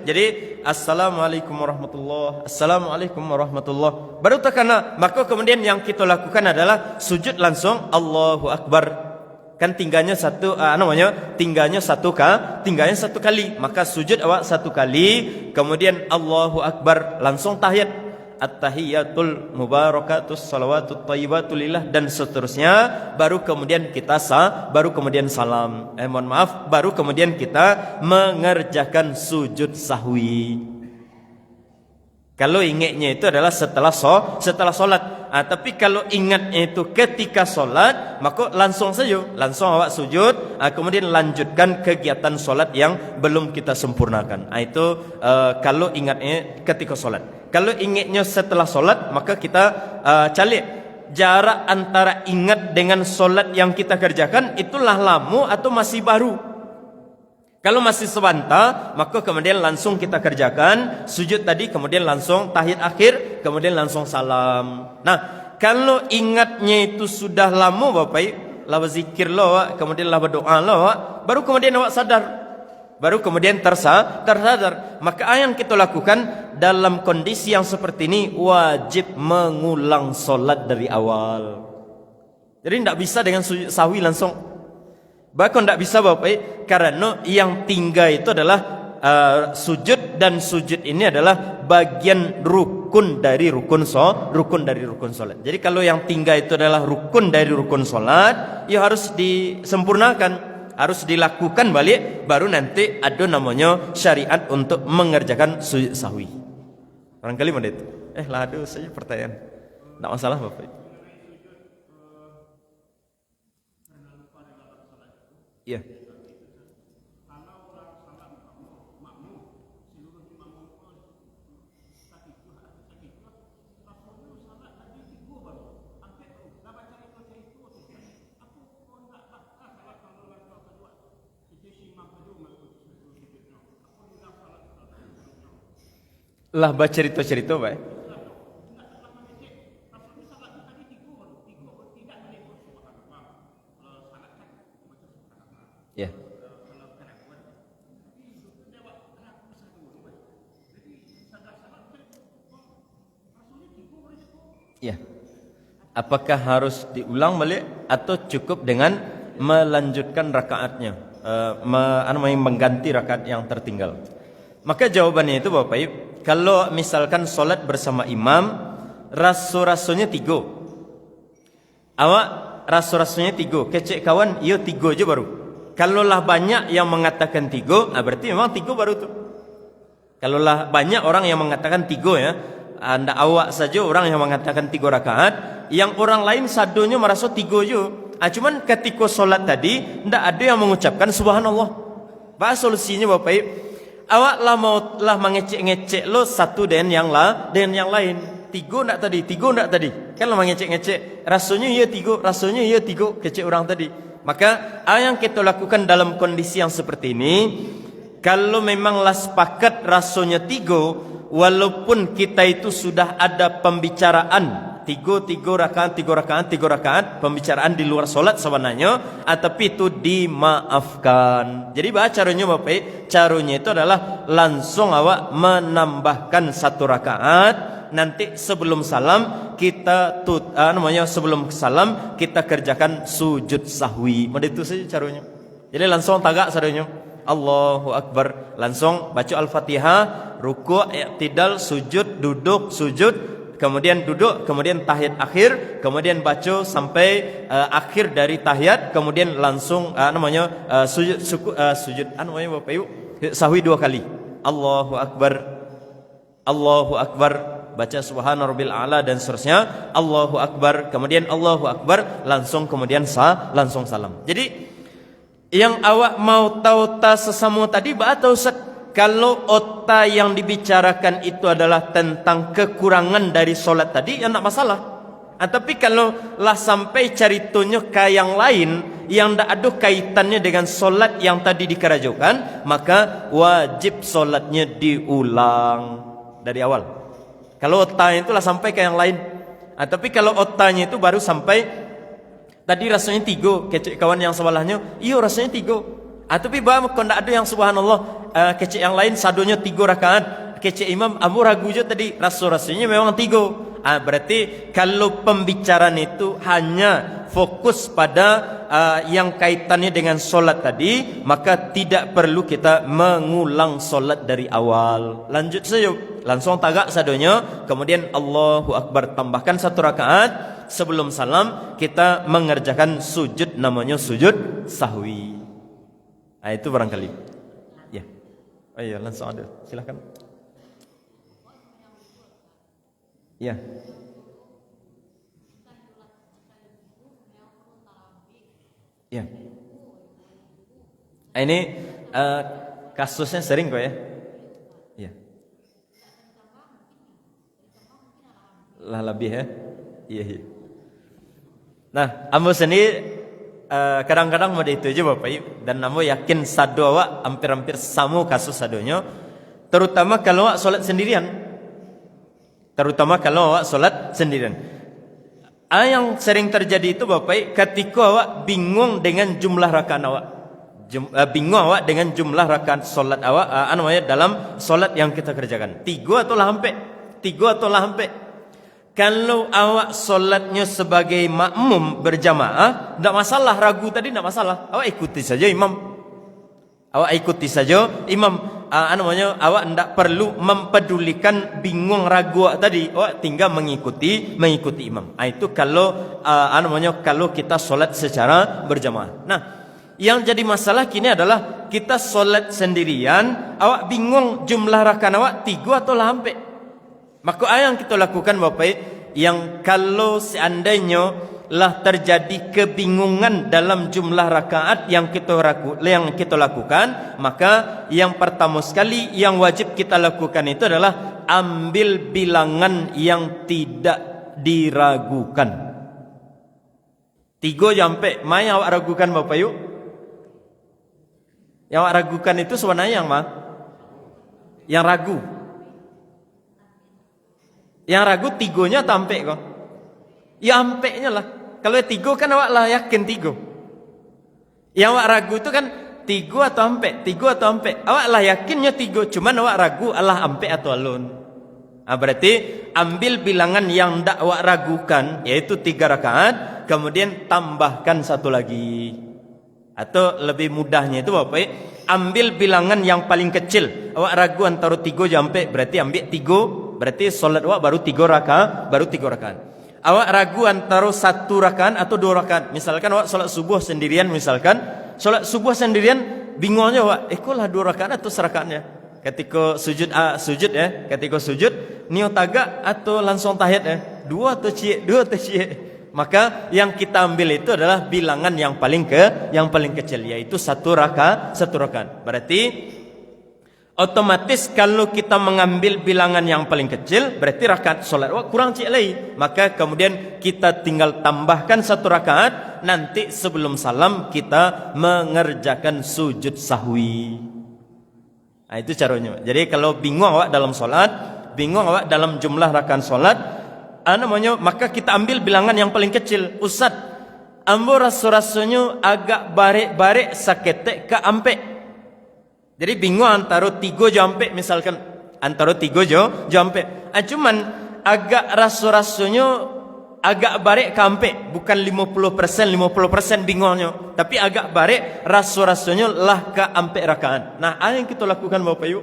Jadi Assalamualaikum warahmatullahi, Assalamualaikum warahmatullahi. Baru takana, maka kemudian yang kita lakukan adalah sujud langsung Allahu Akbar. Kan tinggalnya satu kali, maka sujud awak satu kali, kemudian Allahu Akbar, langsung tahiyat, at-tahiyatul mubarakatus salawatut thayyibatul lillah dan seterusnya, baru kemudian kita baru kemudian salam. Baru kemudian kita mengerjakan sujud sahwi. Kalau ingatnya itu adalah setelah solat. Tapi kalau ingatnya itu ketika solat, maka langsung awak sujud, kemudian lanjutkan kegiatan solat yang belum kita sempurnakan. Itu kalau ingatnya ketika solat. Kalau ingatnya setelah solat, maka kita calik jarak antara ingat dengan solat yang kita kerjakan itulah lama atau masih baru. Kalau masih sebentar, maka kemudian langsung kita kerjakan sujud tadi, kemudian langsung tahiyat akhir, kemudian langsung salam. Nah, kalau ingatnya itu sudah lama Bapak, lah berzikir lah, kemudian lah berdoa lah, baru kemudian awak sadar, baru kemudian tersadar. Maka yang kita lakukan dalam kondisi yang seperti ini wajib mengulang solat dari awal. Jadi tidak bisa dengan sujud sahwi langsung. Bahkan tidak bisa Bapak, karena yang tinggal itu adalah sujud, dan sujud ini adalah bagian rukun dari rukun solat. Jadi kalau yang tinggal itu adalah rukun dari rukun solat, ya harus disempurnakan, harus dilakukan balik, baru nanti ada namanya syariat untuk mengerjakan sujud sahwi. Barangkali mana itu? Ladu saja pertanyaan. Tidak masalah Bapak. Iya. Lah baca cerita-cerita Pak. Ya. Ya. Apakah harus diulang balik atau cukup dengan melanjutkan rakaatnya, mengganti rakaat yang tertinggal? Maka jawabannya itu Bapak Ibu, kalau misalkan solat bersama imam, raso-rasonya 3. Awak raso-rasonya 3. Kecek kawan, ia 3 je baru. Kalau lah banyak yang mengatakan 3, berarti memang 3 baru tu. Kalau lah banyak orang yang mengatakan 3 ya, anda awak saja orang yang mengatakan 3 rakaat, yang orang lain sadonya merasa 3 je. Cuman ketika solat tadi, tidak ada yang mengucapkan subhanallah. Bahas solusinya Bapak, awak lah mengecek-ngecek lo satu dan yang lain. 3 nak tadi, 3 nak tadi. Kan lo mengecek-ngecek, rasanya iya 3, rasanya iya 3, kecek orang tadi. Maka yang kita lakukan dalam kondisi yang seperti ini, kalau memanglah sepakat rasanya 3, walaupun kita itu sudah ada pembicaraan 3 rakaat, pembicaraan di luar solat sebenarnya, tapi itu dimaafkan. Jadi caranya Bapak, caranya itu adalah langsung awak menambahkan 1 rakaat. Nanti sebelum salam kita sebelum salam kita kerjakan sujud sahwi. Itu saja caranya. Jadi langsung tagak sadonya, Allahu Akbar, langsung baca Al-Fatihah, ruku', i'tidal, sujud, duduk, sujud, kemudian duduk, kemudian tahiyat akhir, kemudian baca sampai akhir dari tahiyat, kemudian langsung sujud Bapak Ibu, sahwi 2 kali. Allahu Akbar, Allahu Akbar, baca subhana rabbil a'la dan seterusnya, Allahu Akbar, kemudian Allahu Akbar, langsung kemudian langsung salam. Jadi yang awak mau tahu sesama tadi, tahu kalau otak yang dibicarakan itu adalah tentang kekurangan dari solat tadi, ya tak masalah. Tapi kalau lah sampai ceritanya ke yang lain yang tak ada kaitannya dengan solat yang tadi dikerajukan, maka wajib solatnya diulang dari awal. Kalau otaknya itulah sampai ke yang lain. Tapi kalau otaknya itu baru sampai tadi rasanya 3, kecek kawan yang sebelahnya, iya rasanya 3. Tapi kalau tidak ada yang subhanallah, kecek yang lain sadonya 3 rakaat, kecek imam amu ragu je tadi, rasanya memang 3. Berarti kalau pembicaraan itu hanya fokus pada yang kaitannya dengan solat tadi, maka tidak perlu kita mengulang solat dari awal. Lanjut saja, langsung tagak sadonya, kemudian Allahu Akbar, tambahkan 1 rakaat. Sebelum salam kita mengerjakan sujud, namanya sujud sahwi. Itu barangkali. Ya. Iya, langsung ada. Silakan. Ya. Ya. Ini kasusnya sering kok ya. Ya. Lah lebih ya. Iya. Nah, ambo sendiri kadang-kadang mau itu aja Bapak Ibu, dan ambo yakin sado awak hampir-hampir sama kasus sadonya, terutama kalau awak solat sendirian. Yang sering terjadi itu Bapak Ibu, ketika awak bingung dengan jumlah rakaat awak, bingung awak dengan jumlah rakaat solat awak, dalam solat yang kita kerjakan, 3 atau lah sampai. Kalau awak solatnya sebagai makmum berjamaah, tidak masalah, ragu tadi tidak masalah. Awak ikuti saja imam. Awak tidak perlu mempedulikan bingung ragu tadi. Awak tinggal mengikuti imam. Itu kalau kalau kita solat secara berjamaah. Nah, yang jadi masalah kini adalah kita solat sendirian, awak bingung jumlah rakaat awak 3 atau lah sampai. Maka yang kita lakukan Bapak, yang kalau seandainya lah terjadi kebingungan dalam jumlah rakaat yang kita lakukan, maka yang pertama sekali yang wajib kita lakukan itu adalah ambil bilangan yang tidak diragukan. 3 sampai, mai awak ragukan Bapak yuk. Yang awak ragukan itu sebenarnya yang ragu. Yang ragu 3-nya sampai kok. Ya ampeknya lah. Kalau 3 kan awak lah yakin 3. Yang awak ragu itu kan 3 atau ampe. Awak lah yakinnya 3, cuman awak ragu Allah ampe atau alun. Berarti ambil bilangan yang ndak awak ragukan, yaitu 3 rakaat, kemudian tambahkan 1 lagi. Atau lebih mudahnya itu Bapak, ambil bilangan yang paling kecil. Awak ragu antara 3 sampai, berarti ambil 3, berarti solat awak baru 3 rakaat. Awak ragu antara 1 rakaat atau 2 rakaat. Misalkan awak solat subuh sendirian, bingungnya awak, lah 2 rakaat atau serakaatnya. Ketika sujud ketika sujud niat tagak atau langsung tahiyat 2 atau cie. Maka yang kita ambil itu adalah bilangan yang paling kecil, yaitu 1 rakaat. Berarti otomatis kalau kita mengambil bilangan yang paling kecil, berarti rakaat solat kurang cik lagi. Maka kemudian kita tinggal tambahkan 1 rakaat. Nanti sebelum salam kita mengerjakan sujud sahwi. Nah, itu caranya. Jadi kalau bingung awak dalam solat, bingung awak dalam jumlah rakaat solat, maka kita ambil bilangan yang paling kecil. Ustaz, ambo rasanya agak barek-barek saketek ke ampe. Jadi bingung antara 3 jampe, misalkan antara 3 jampe. Cuman agak rasanya agak barek ke ampe, bukan 50% bingungnya, tapi agak barek rasanya lah ke ampe rakaat. Nah, apa yang kita lakukan Bapak Ibu?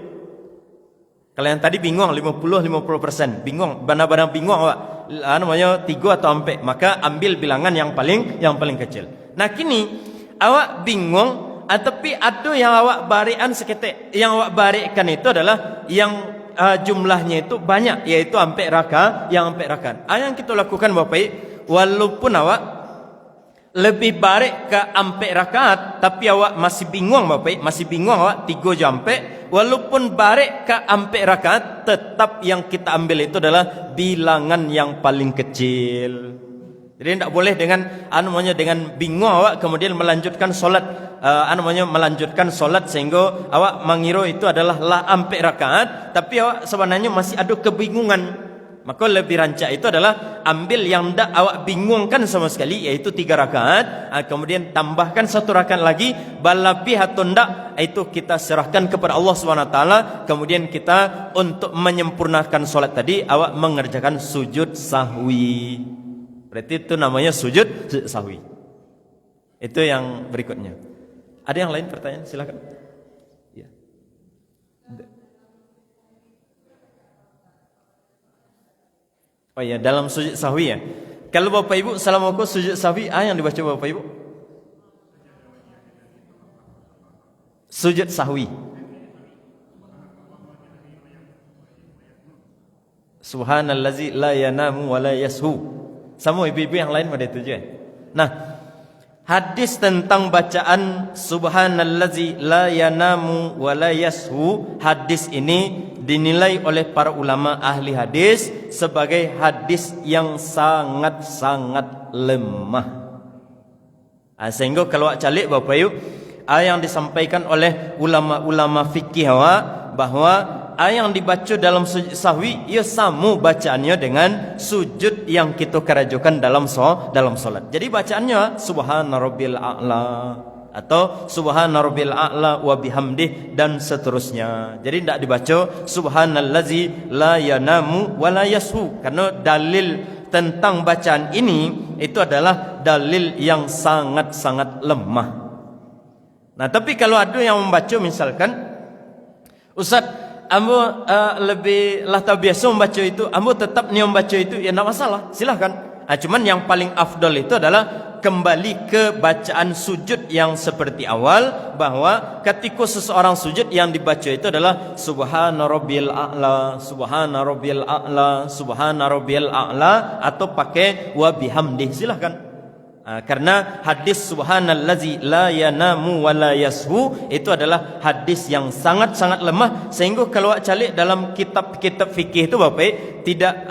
Kalau yang tadi bingung 50% bingung, benar-benar bingung awak 3 atau ampe, maka ambil bilangan yang paling kecil. Nah, kini awak bingung, tapi ada yang awak barikan seketek. Yang awak barikan itu adalah yang jumlahnya itu banyak, yaitu ampe rakaat. Yang kita lakukan Bapak Ibu, walaupun awak lebih barik ke ampe rakaat, tapi awak masih bingung Bapak Ibu, awak 3 jampe, walaupun barik ke ampe rakaat, tetap yang kita ambil itu adalah bilangan yang paling kecil. Jadi tidak boleh dengan bingung awak kemudian melanjutkan solat, sehingga awak mengira itu adalah la ampe rakaat, tapi awak sebenarnya masih ada kebingungan. Maka lebih rancak itu adalah ambil yang tidak awak bingungkan sama sekali, yaitu 3 rakaat, kemudian tambahkan 1 rakaat lagi, berlebih atau tidak itu kita serahkan kepada Allah SWT. Kemudian kita untuk menyempurnakan solat tadi, awak mengerjakan sujud sahwi. Berarti itu namanya sujud sahwi. Itu yang berikutnya. Ada yang lain pertanyaan? Silakan. Ya. Oh ya, dalam sujud sahwi ya. Kalau Bapak Ibu Assalamualaikum sujud sahwi, yang dibaca Bapak Ibu? Sujud sahwi. Subhanallazi la yanamu wa la yashu. Sama ibu-ibu yang lain pada itu juga. Nah, hadis tentang bacaan subhanallazi la yanamu wa la yashu, hadis ini dinilai oleh para ulama ahli hadis sebagai hadis yang sangat-sangat lemah. Sehingga kalau calik Bapak Ibu, yang disampaikan oleh ulama-ulama fikih bahwa yang dibaca dalam sujud sahwi ia sama bacaannya dengan sujud yang kita kerajukan dalam solat. Jadi bacaannya subhana rabbil a'la atau subhana rabbil a'la wa bihamdih dan seterusnya. Jadi tidak dibaca subhanallazi la yanamu wa la yashu, karena dalil tentang bacaan ini itu adalah dalil yang sangat-sangat lemah. Nah, tapi kalau ada yang membaca misalkan, Ustaz, ambo lebih lah biasa membaca itu, ambo tetap ni membaca itu, ya tidak masalah, silahkan. Cuman yang paling afdal itu adalah kembali ke bacaan sujud yang seperti awal, bahwa ketika seseorang sujud yang dibaca itu adalah subhana rabbil a'la, subhana rabbil a'la, subhana rabbil a'la, atau pakai wa bihamdih, silahkan. Karena hadis subhanallazi la yanamu wa la yashu itu adalah hadis yang sangat-sangat lemah, sehingga kalau calik dalam kitab-kitab fikih itu Bapak, tidak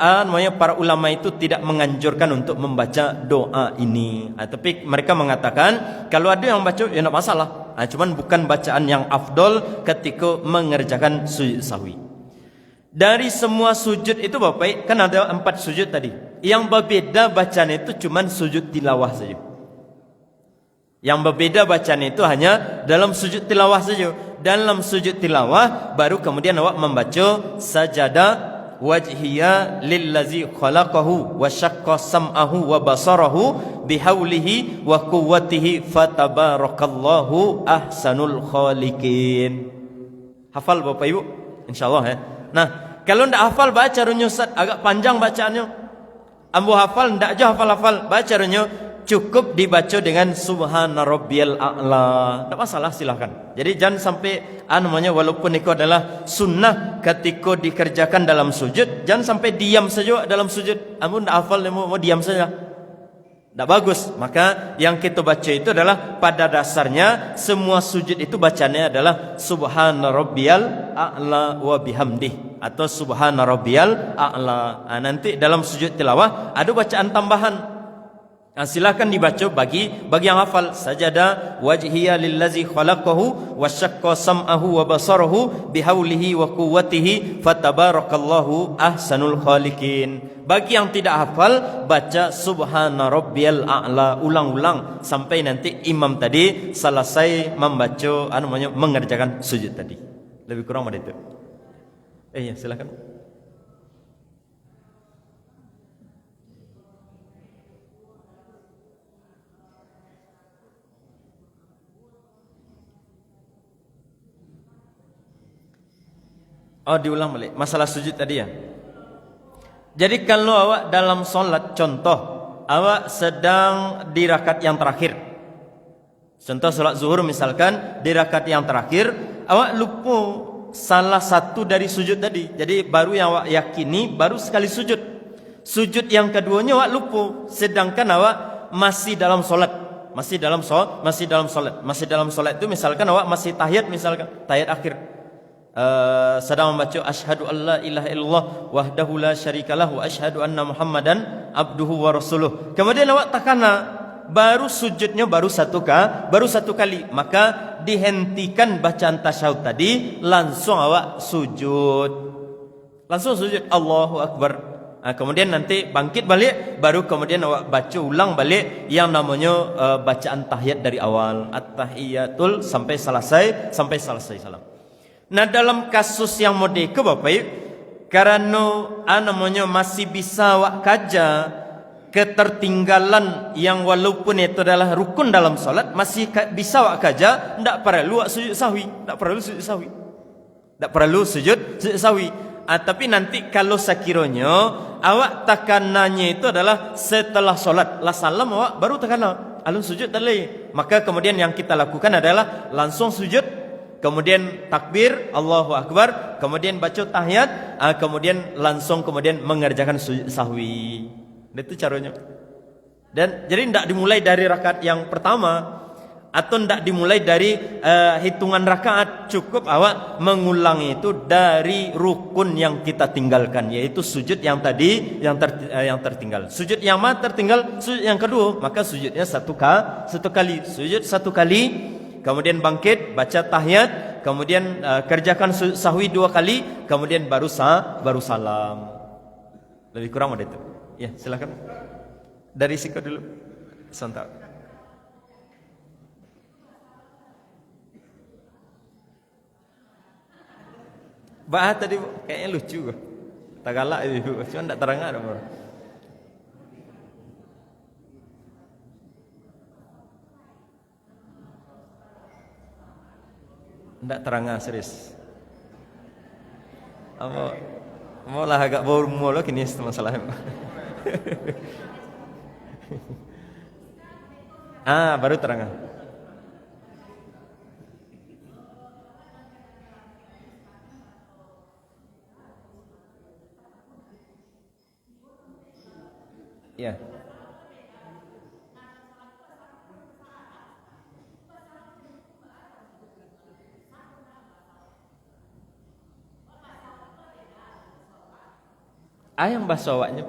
para ulama itu tidak menganjurkan untuk membaca doa ini. Tapi mereka mengatakan kalau ada yang baca ya tidak masalah. Cuman bukan bacaan yang afdol ketika mengerjakan sujud sahwi. Dari semua sujud itu Bapak, kan ada 4 sujud tadi. Yang berbeda bacaan itu cuma sujud tilawah saja. Yang berbeda bacaan itu hanya dalam sujud tilawah saja. Dalam sujud tilawah baru kemudian awak membaca sajadah wajhiya lillazi khalaqahu wa syaqqa sam'ahu wa basarahu bihaulihi wa quwwatihi fatabarakallahu ahsanul khaliqin. Hafal Bapak Ibu? Insyaallah ya. Nah, kalau ndak hafal baca runyo Ustaz, agak panjang bacaannya. Ambo hafal ndak aja hafal-hafal, baca runyo cukup dibaca dengan subhana rabbiyal a'la. Tak masalah, silahkan. Jadi jangan sampai namanya walaupun itu adalah sunnah ketika dikerjakan dalam sujud, jangan sampai diam saja dalam sujud. Amun tak hafal mau diam saja. Tak bagus. Maka yang kita baca itu adalah pada dasarnya semua sujud itu bacanya adalah subhana rabbiyal a'la wa bihamdih atau subhana rabbiyal a'la. Nanti dalam sujud tilawah ada bacaan tambahan. Silakan dibaca bagi yang hafal. Sajada wajhiya lillazi khalaqahu wasyaqqa sam'ahu wa basarahu bihaulihi wa quwwatihi fatabarakallahu ahsanul khaliqin. Bagi yang tidak hafal, baca subhana rabbiyal a'la ulang-ulang sampai nanti imam tadi selesai membaca mengerjakan sujud tadi. Lebih kurang pada itu. Ya, silakan. Oh, diulang balik masalah sujud tadi ya. Jadi kalau awak dalam solat, contoh awak sedang di rakaat yang terakhir, contoh solat zuhur misalkan, di rakaat yang terakhir awak lupa salah satu dari sujud tadi. Jadi baru yang awak yakini baru sekali sujud. Sujud yang keduanya awak lupa, sedangkan awak masih dalam solat. Masih dalam solat itu misalkan awak masih tahiyat, misalkan tahiyat akhir. Sedang membaca asyhadu alla ilaha illallah wahdahu la syarikalah wa asyhadu anna muhammadan abduhu wa rasuluh. Kemudian awak takana baru sujudnya baru satu kali, maka dihentikan bacaan tasyahud tadi, langsung awak sujud. Allahu akbar. Kemudian nanti bangkit balik, baru kemudian awak baca ulang balik yang namanya bacaan tahiyat dari awal, at-tahiyatul sampai selesai salam. Nah, dalam kasus yang modeko Bapak Ibu, karena namanya masih bisa awak kaja ketertinggalan yang walaupun itu adalah rukun dalam salat, masih bisa awak kaja, tidak perlu sujud sahwi. Tapi nanti kalau sekiranya awak takanannya itu adalah setelah solat lah salam, awak baru takana alun sujud tadi, maka kemudian yang kita lakukan adalah langsung sujud, kemudian takbir Allahu akbar, kemudian baca tahiyat, kemudian langsung mengerjakan sujud sahwi. Itu caranya. Dan jadi tidak dimulai dari rakaat yang pertama atau tidak dimulai dari hitungan rakaat, cukup awak mengulangi itu dari rukun yang kita tinggalkan, yaitu sujud yang tadi yang tertinggal. Sujud yang mana tertinggal? Sujud yang kedua, maka sujudnya satu kali, sujud satu kali, kemudian bangkit baca tahiyat, kemudian kerjakan sahwi 2 kali, kemudian baru salam. Lebih kurang ada itu. Ya, silakan. Dari Siko dulu. Sebentar. Bahas tadi kayaknya lucu. Tak galak itu, cuma tak terang ada. Tidak terang serius. Mau lah agak bau mulu kini masalahnya. Baru terang. Ya. Yang bahasa awaknya.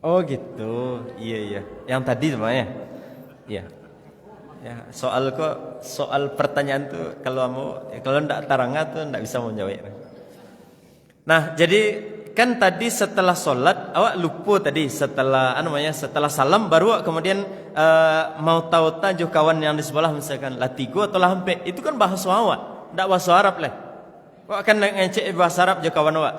Oh gitu. Iya. Yang tadi sebenarnya. Iya. Ya, soal pertanyaan tuh kalau ndak taranga tuh ndak bisa menjawab. Nah, jadi kan tadi setelah solat awak lupa tadi setelah setelah salam baru awak kemudian mau tahu tajuk kawan yang di sebelah misalkan latigo atau lampe, itu kan bahasa awak, ndak bahasa Arab lah. Awak akan ngecek bahasa Arab je kawan awak.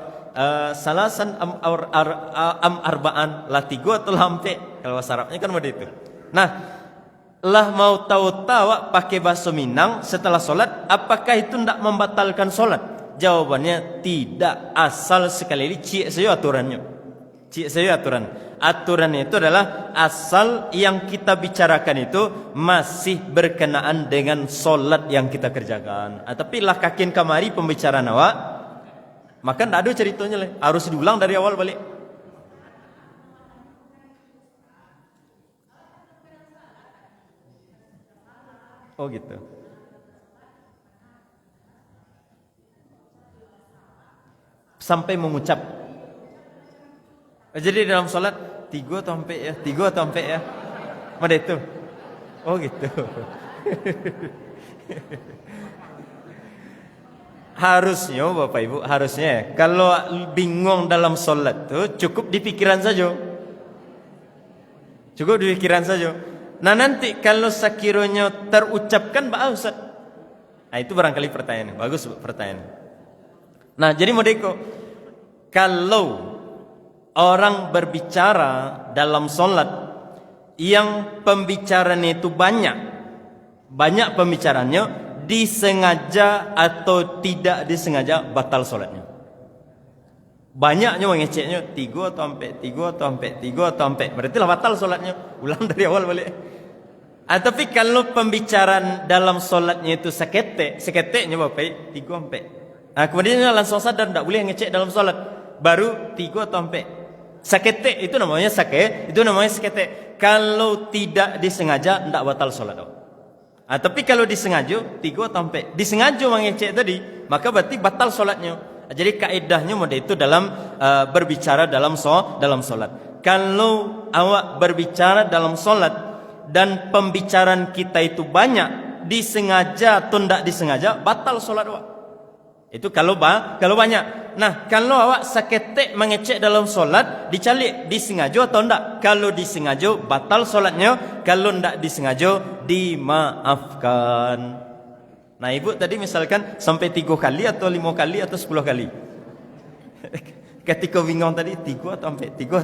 Salasan am arbaan latigo atau lampe, kalau bahasa Arabnya kan begitu. Nah, lah mau tahu awak pakai bahasa Minang setelah solat, apakah itu ndak membatalkan solat? Jawabannya tidak, asal sekali ini cik saya aturannya. Cik saya aturan. Aturannya itu adalah asal yang kita bicarakan itu masih berkenaan dengan solat yang kita kerjakan. Tapi lah kakin kamari pembicaraan awak, maka tidak ada ceritanya lah. Harus diulang dari awal balik. Oh gitu. Sampai mengucap. Jadi dalam solat 3 atau sampai ya. Mana itu? Oh gitu. Harusnya Bapak Ibu, harusnya kalau bingung dalam solat tuh cukup di pikiran saja. Cukup di pikiran saja. Nah nanti kalau sekiranya terucapkan Ustaz. Nah itu barangkali pertanyaan. Bagus pertanyaan. Nah jadi modeko, kalau orang berbicara dalam solat yang pembicaraan itu banyak pembicaranya, disengaja atau tidak disengaja batal solatnya. Banyaknya mengeceknya 3 atau sampai, berarti lah batal solatnya. Ulang dari awal balik. Tapi kalau pembicaraan dalam solatnya itu seketeknya Bapak 3 sampai. Nah, kemudian langsung sadar tidak boleh ngecek dalam solat, baru 3 atau sampai. Seketek itu namanya seketek. Kalau tidak disengaja tidak batal solat. Tapi kalau disengaja 3 atau sampai. Disengaja mengecek tadi, maka berarti batal solatnya. Jadi kaedahnya model itu dalam berbicara dalam solat. Kalau awak berbicara dalam solat dan pembicaraan kita itu banyak, disengaja atau tidak disengaja batal solat awak. Itu kalau banyak. Nah, kalau awak seketek mengecek dalam solat, dicalik disengaja atau enggak. Kalau disengaja batal solatnya, kalau enggak disengaja dimaafkan. Nah, ibu tadi misalkan sampai 3 kali atau 5 kali atau 10 kali. Ketika bingung tadi 3 atau sampai 3.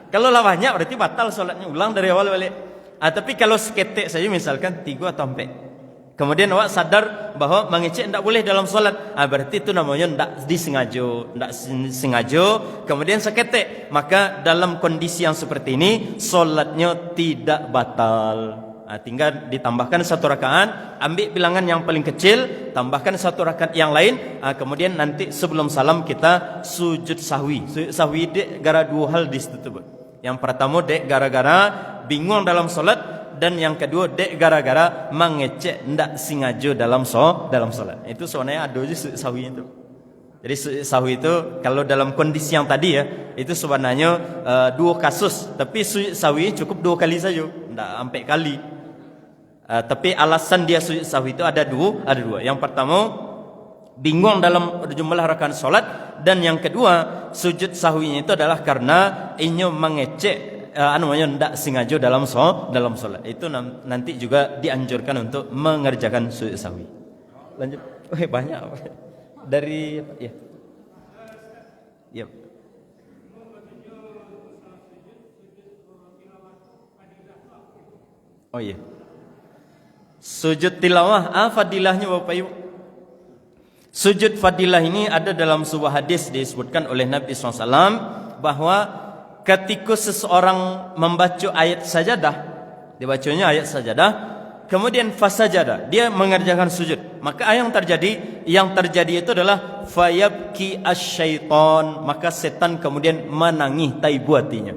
Kalau lah banyak berarti batal solatnya, ulang dari awal balik. Tapi kalau seketek saja misalkan 3 atau sampai. Kemudian awak sadar bahwa mengecek tidak boleh dalam solat, berarti itu namanya tidak disengaja, kemudian seketek. Maka dalam kondisi yang seperti ini solatnya tidak batal. Tinggal ditambahkan 1 rakaat, ambil bilangan yang paling kecil, tambahkan 1 rakaat yang lain, kemudian nanti sebelum salam kita sujud sahwi. Sujud sahwi dek gara 2 hal di situ. Yang pertama dek gara-gara bingung dalam solat, dan yang kedua dek gara-gara mengecek ndak sengaja dalam solat. Itu sebenarnya ada je sujud sahwi itu. Jadi sujud sahwi itu kalau dalam kondisi yang tadi ya, itu sebenarnya 2 kasus, tapi sujud sahwi cukup 2 kali saja, ndak sampai kali. Tapi alasan dia sujud sahwi itu ada dua. Yang pertama bingung dalam jumlah rakaat solat, dan yang kedua sujud sahwinya itu adalah karena inyo mengecek ndak sengaja dalam solat. Itu nanti juga dianjurkan untuk mengerjakan sujud sahwi. Lanjut. Banyak dari ya. Yep. Oh iya. Sujud tilawah, fadilahnya Bapak Ibu. Sujud fadilah ini ada dalam sebuah hadis disebutkan oleh Nabi SAW bahwa ketika seseorang membaca ayat sajadah, dibacanya ayat sajadah, kemudian fasajadah, dia mengerjakan sujud, maka yang terjadi itu adalah fayabki asyaiton, maka setan kemudian menangis taibu hatinya.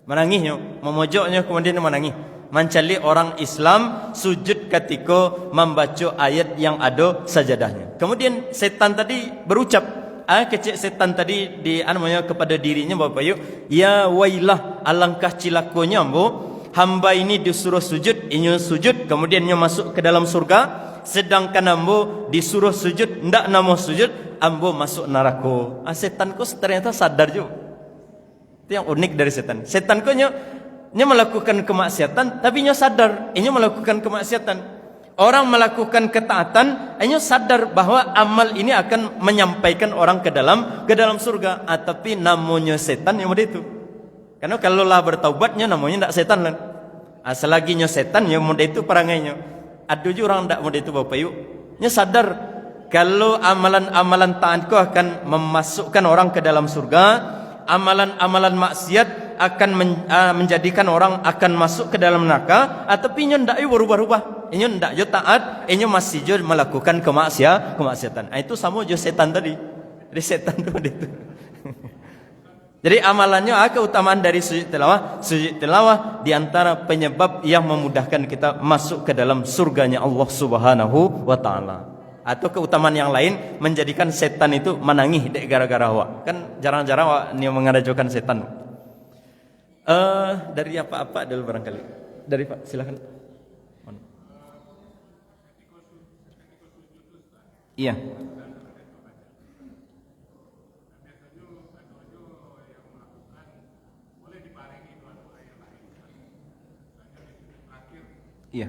Menangisnya, memojoknya kemudian menangis. Mencari orang Islam sujud ketika membaca ayat yang ada sajadahnya. Kemudian setan tadi berucap, kecik setan tadi kepada dirinya Bapak Ibu, ya wailah, alangkah cilakonya ambo, hamba ini disuruh sujud, inyo sujud, kemudian inyo masuk ke dalam surga. Sedangkan ambo disuruh sujud, ndak namo sujud, ambo masuk neraka. Setan ko ternyata sadar juga. Itu yang unik dari setan. Setan ko nyo melakukan kemaksiatan, tapi nyo sadar, inyo melakukan kemaksiatan. Orang melakukan ketaatan, inyo sadar bahwa amal ini akan menyampaikan orang ke dalam surga. Tapi namanya setan yang itu. Karena kalau lah bertaubatnya namanya ndak setan lah. Selagi nyo setan yang muda itu perangainya. Ada juga orang ndak muda itu Bapak Ibu. Nyo sadar kalau amalan-amalan taatku akan memasukkan orang ke dalam surga, amalan-amalan maksiat akan menjadikan orang akan masuk ke dalam neraka. Tapi inyo ndak berubah-ubah. Inyo ndak jo taat, inyo masih jo melakukan kemaksiatan. Itu sama jo setan tadi. Jadi setan itu. Jadi amalannya keutamaan dari sujud tilawah. Sujud tilawah di antara penyebab yang memudahkan kita masuk ke dalam surganya Allah Subhanahu wa taala. Atau keutamaan yang lain menjadikan setan itu menangis gara-gara awak. Kan jarang-jarang awak ni mengadakan setan. Dari apa-apa dulu barangkali. Dari Pak, silakan. Iya. Iya.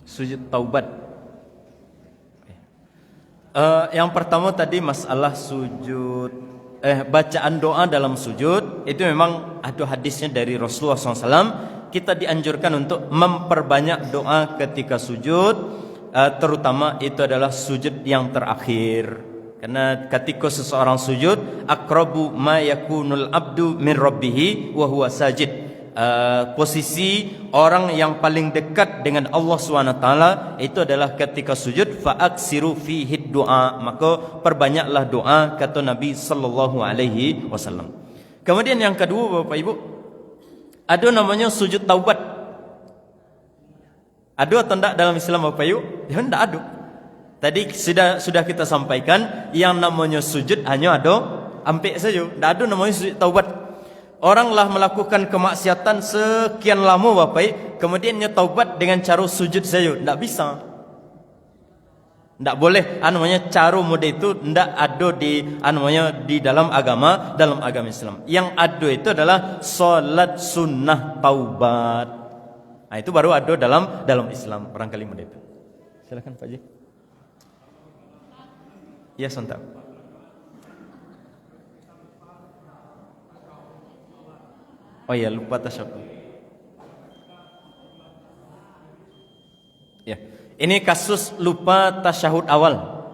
Sujud taubat. Yang pertama tadi masalah sujud bacaan doa dalam sujud itu memang ada hadisnya dari Rasulullah SAW. Kita dianjurkan untuk memperbanyak doa ketika sujud, terutama itu adalah sujud yang terakhir. Karena ketika seseorang sujud, aqrabu ma yakunul abdu min rabbih wa huwa sajid. Posisi orang yang paling dekat dengan Allah SWT itu adalah ketika sujud. Fa'aksiru fihi doa, maka perbanyaklah doa, kata Nabi sallallahu alaihi wasallam. Kemudian yang kedua Bapak Ibu, ada namanya sujud taubat. Ada atau tidak dalam Islam Bapak Ibu? Ya tidak ada. Tadi sudah kita sampaikan yang namanya sujud hanya ada ampek saja. Tidak ada namanya sujud taubat. Oranglah melakukan kemaksiatan sekian lama Bapak, kemudian dia taubat dengan cara sujud saja. Tidak bisa. Tidak boleh. Namanya cara muda itu tidak ada di dalam agama Islam. Yang ada itu adalah salat sunnah taubat. Itu baru ada dalam Islam. Barangkali muda itu. Silakan Pak Ji. Ya, sontak. Oh ya, lupa tasyahud. Ya, ini kasus lupa tasyahud awal.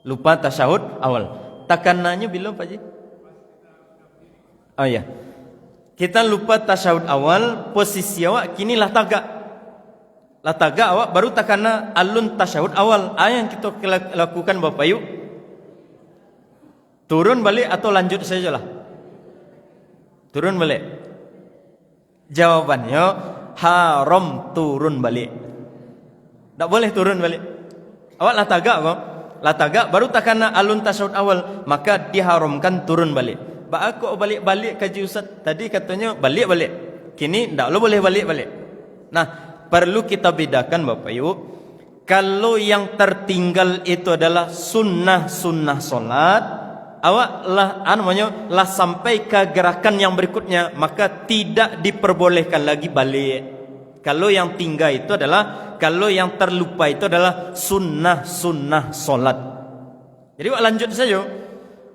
Lupa tasyahud awal. Takanannya belum Pak Ji? Oh ya. Kita lupa tasyahud awal, posisi awak kini lah tagak. Lah tagak awak baru takana alun tasyahud awal. Yang kita lakukan Bapak Yuk. Turun balik atau lanjut sajalah? Turun balik. Jawabannya haram turun balik. Tak boleh turun balik. Awak lah tagak kok. Lah tagak baru takana alun tasyahud awal, maka diharamkan turun balik. Ba aku balik-balik kaji Ustaz. Tadi katanya balik-balik. Kini tak boleh balik-balik. Nah, perlu kita bedakan Bapak Ibu. Kalau yang tertinggal itu adalah sunnah-sunnah solat, awak lah sampai ke gerakan yang berikutnya, maka tidak diperbolehkan lagi balik. Kalau yang tinggal itu adalah, kalau yang terlupa itu adalah sunnah solat. Jadi awak lanjut saja.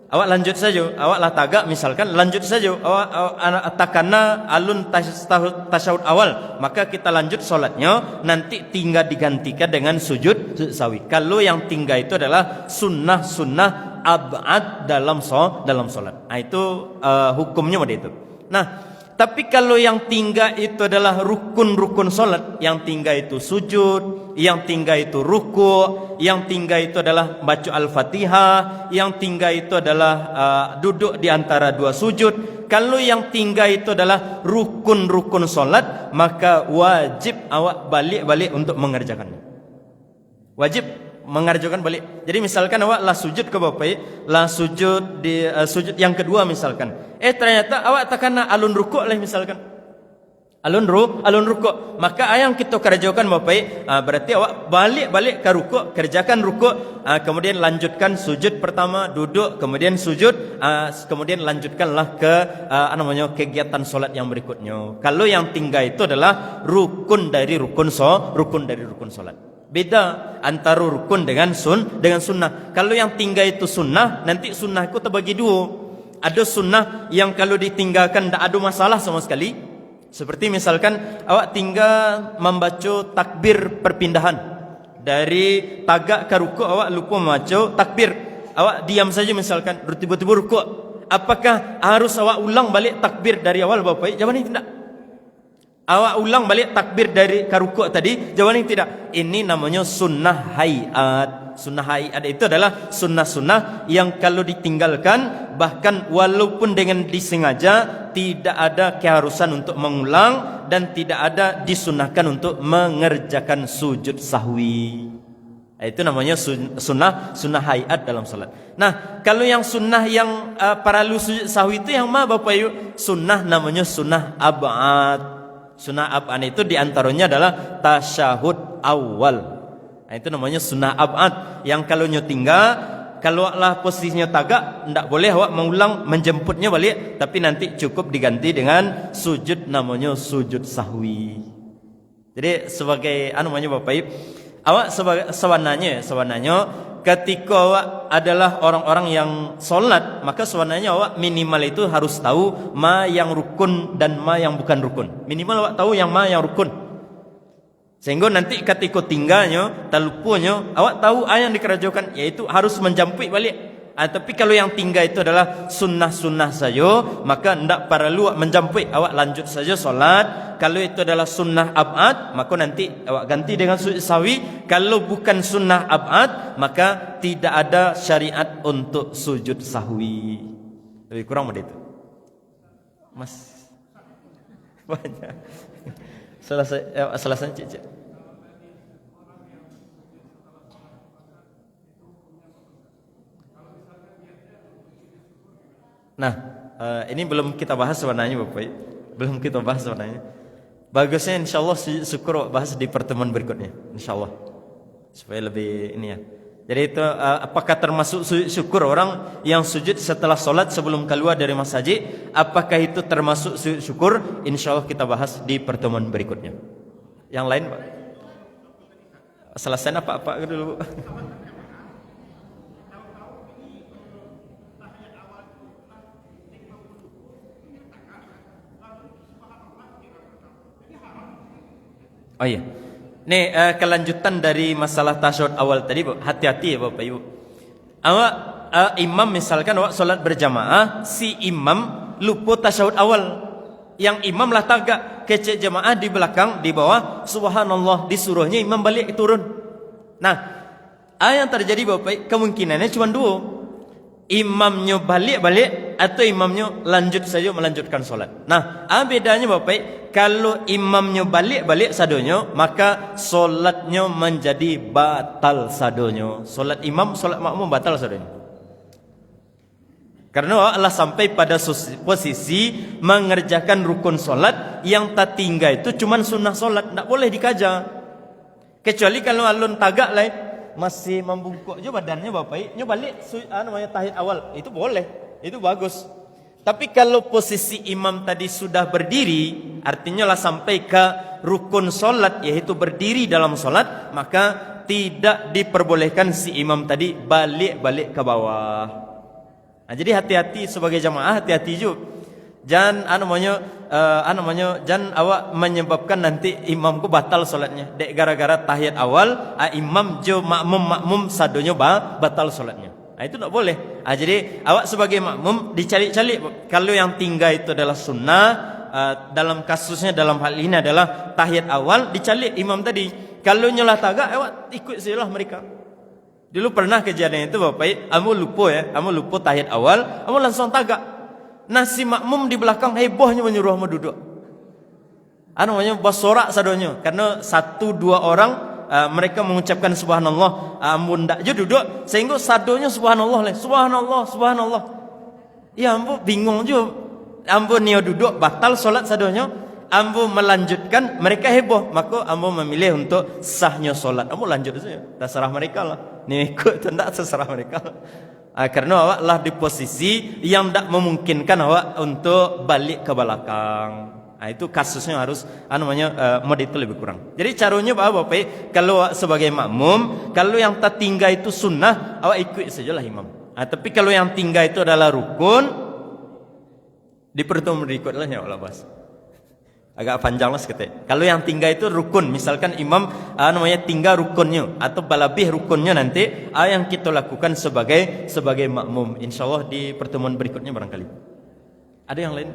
Awak lanjut saja. Awak lah tagak misalkan, lanjut saja. Awak takana alun tasyahud awal, maka kita lanjut solatnya. Nanti tinggal digantikan dengan sujud sawi. Kalau yang tinggal itu adalah sunnah abad dalam solat. Itu hukumnya pada itu. Nah, tapi kalau yang tinggal itu adalah rukun-rukun solat, yang tinggal itu sujud, yang tinggal itu ruku', yang tinggal itu adalah baca Al-Fatihah, yang tinggal itu adalah duduk di antara dua sujud. kalau yang tinggal itu adalah rukun-rukun solat, maka wajib awak balik-balik untuk mengerjakannya. Wajib mengerjakan balik. Jadi misalkan awak lah sujud ke bapak, lah sujud di sujud yang kedua misalkan. Ternyata awak tak kena alun rukuk lah misalkan. Alun rukuk. Maka yang kita kerjakan bapak, berarti awak balik-balik ke rukuk, kerjakan rukuk, kemudian lanjutkan sujud pertama, duduk, kemudian sujud, kemudian lanjutkanlah ke kegiatan solat yang berikutnya. Kalau yang tinggal itu adalah rukun dari rukun solat. Beda antara rukun dengan sunnah. Kalau yang tinggal itu sunnah, nanti sunnah itu terbagi dua. Ada sunnah yang kalau ditinggalkan tak ada masalah sama sekali. Seperti misalkan awak tinggal membaca takbir perpindahan dari tagak ke rukuk, awak lupa membaca takbir, awak diam saja misalkan, tiba-tiba rukuk. Apakah harus awak ulang balik takbir dari awal bapak? Jawabannya tidak. Awak ulang balik takbir dari ke rukuk tadi? Jawabannya tidak. Ini namanya sunnah hayat. Sunnah hayat itu adalah sunnah-sunnah yang kalau ditinggalkan, bahkan walaupun dengan disengaja, tidak ada keharusan untuk mengulang dan tidak ada disunahkan untuk mengerjakan sujud sahwi. Itu namanya sunnah hayat dalam salat. Nah, kalau yang sunnah yang paralu sujud sahwi itu yang mana Bapak Ibu? Sunnah namanya sunnah ab'ad. Sunnah ab'ad itu diantaranya adalah tasyahud awal. Itu namanya sunnah ab'ad, yang kalau nyo tinggal, kalau lah posisinya tagak, tidak boleh awak mengulang menjemputnya balik, tapi nanti cukup diganti dengan sujud, namanya sujud sahwi. Jadi sebagai Bapak Ibu, awak sebenarnya ketika awak adalah orang-orang yang solat, maka sebenarnya awak minimal itu harus tahu ma yang rukun dan ma yang bukan rukun. Minimal awak tahu yang ma yang rukun. Sehingga nanti ketika tinggalnya, terlupanya, awak tahu yang dikerjakan, yaitu harus menjampui balik. Tapi kalau yang tinggal itu adalah sunnah-sunnah saja, maka tidak perlu menjampui, awak lanjut saja solat. Kalau itu adalah sunnah ab'ad, maka nanti awak ganti dengan sujud sahwi. Kalau bukan sunnah ab'ad, maka tidak ada syariat untuk sujud sahwi. Lebih kurang begitu. Mas banyak. Selesai cik. Nah, ini belum kita bahas sebenarnya Bapak. Belum kita bahas sebenarnya. Bagusnya insyaallah syukur bahas di pertemuan berikutnya, insyaallah. Supaya lebih ini ya. Jadi itu apakah termasuk syukur orang yang sujud setelah solat sebelum keluar dari masjid? Apakah itu termasuk syukur? Insyaallah kita bahas di pertemuan berikutnya. Yang lain Pak? Selesai apa dulu? Oh iya. Nih kelanjutan dari masalah tasyahud awal tadi, hati-hati ya Bapak Ibu. Awak imam misalkan awak solat berjamaah, si imam lupa tasyahud awal. Yang imam lah tagak, kecek jamaah di belakang, di bawah, subhanallah, disuruhnya imam balik turun. Nah, yang terjadi Bapak, kemungkinannya cuma dua. Imamnya balik atau imamnya lanjut saja melanjutkan solat. Nah, bedanya Bapak, kalau imamnya balik sadonya, maka solatnya menjadi batal sadonya. Solat imam, solat makmum batal sadonya. Karena Allah sampai pada posisi mengerjakan rukun solat, yang tak tinggal itu cuma sunnah solat, tak boleh dikaja. Kecuali kalau alun tagak lain, masih membungkuk je badannya Bapak, nyo balik tahiyat awal, itu boleh, itu bagus. Tapi kalau posisi imam tadi sudah berdiri, artinya lah sampai ke rukun solat, yaitu berdiri dalam solat, maka tidak diperbolehkan si imam tadi balik ke bawah. Nah, jadi hati-hati sebagai jamaah, hati-hati juga. Jangan jangan awak menyebabkan nanti imamku batal solatnya. Dek gara-gara tahiyat awal, imam jo makmum sadonya batal solatnya. Itu tak boleh. Jadi awak sebagai makmum dicari-cari. Kalau yang tinggal itu adalah sunnah, dalam kasusnya dalam hal ini adalah tahiyat awal, dicari imam tadi. Kalau nyolah tagak, awak ikut sajalah mereka. Dulu pernah kejadian itu Bapak, kamu lupa tahiyat awal, kamu langsung tagak. Nah si makmum di belakang hebohnya menyuruh mau duduk. Namanya basorak sadonyo. Karena 1-2 orang mereka mengucapkan subhanallah, ampun ndak je duduk sehingga sadonyo subhanallah le. Subhanallah, subhanallah. Ya ampun bingung je. Ampun nio duduk batal solat sadonyo. Ampun melanjutkan mereka heboh, maka ampun memilih untuk sahnya solat. Ampun lanjut saja. Terserah mereka lah. Ni ikut ndak terserah mereka. Karena awak lah di posisi yang tidak memungkinkan awak untuk balik ke belakang. Itu kasusnya harus mode itu lebih kurang. Jadi caranya Bapak, kalau awak sebagai makmum, kalau yang tertinggal itu sunnah, awak ikut sajalah imam. Tapi kalau yang tinggal itu adalah rukun, di pertemuan berikutlah ya Allah bahas. Agak panjang lah seketik. Kalau yang tinggal itu rukun, misalkan imam tinggal rukunnya atau balabih rukunnya nanti yang kita lakukan sebagai makmum. Insyaallah di pertemuan berikutnya barangkali. Ada yang lain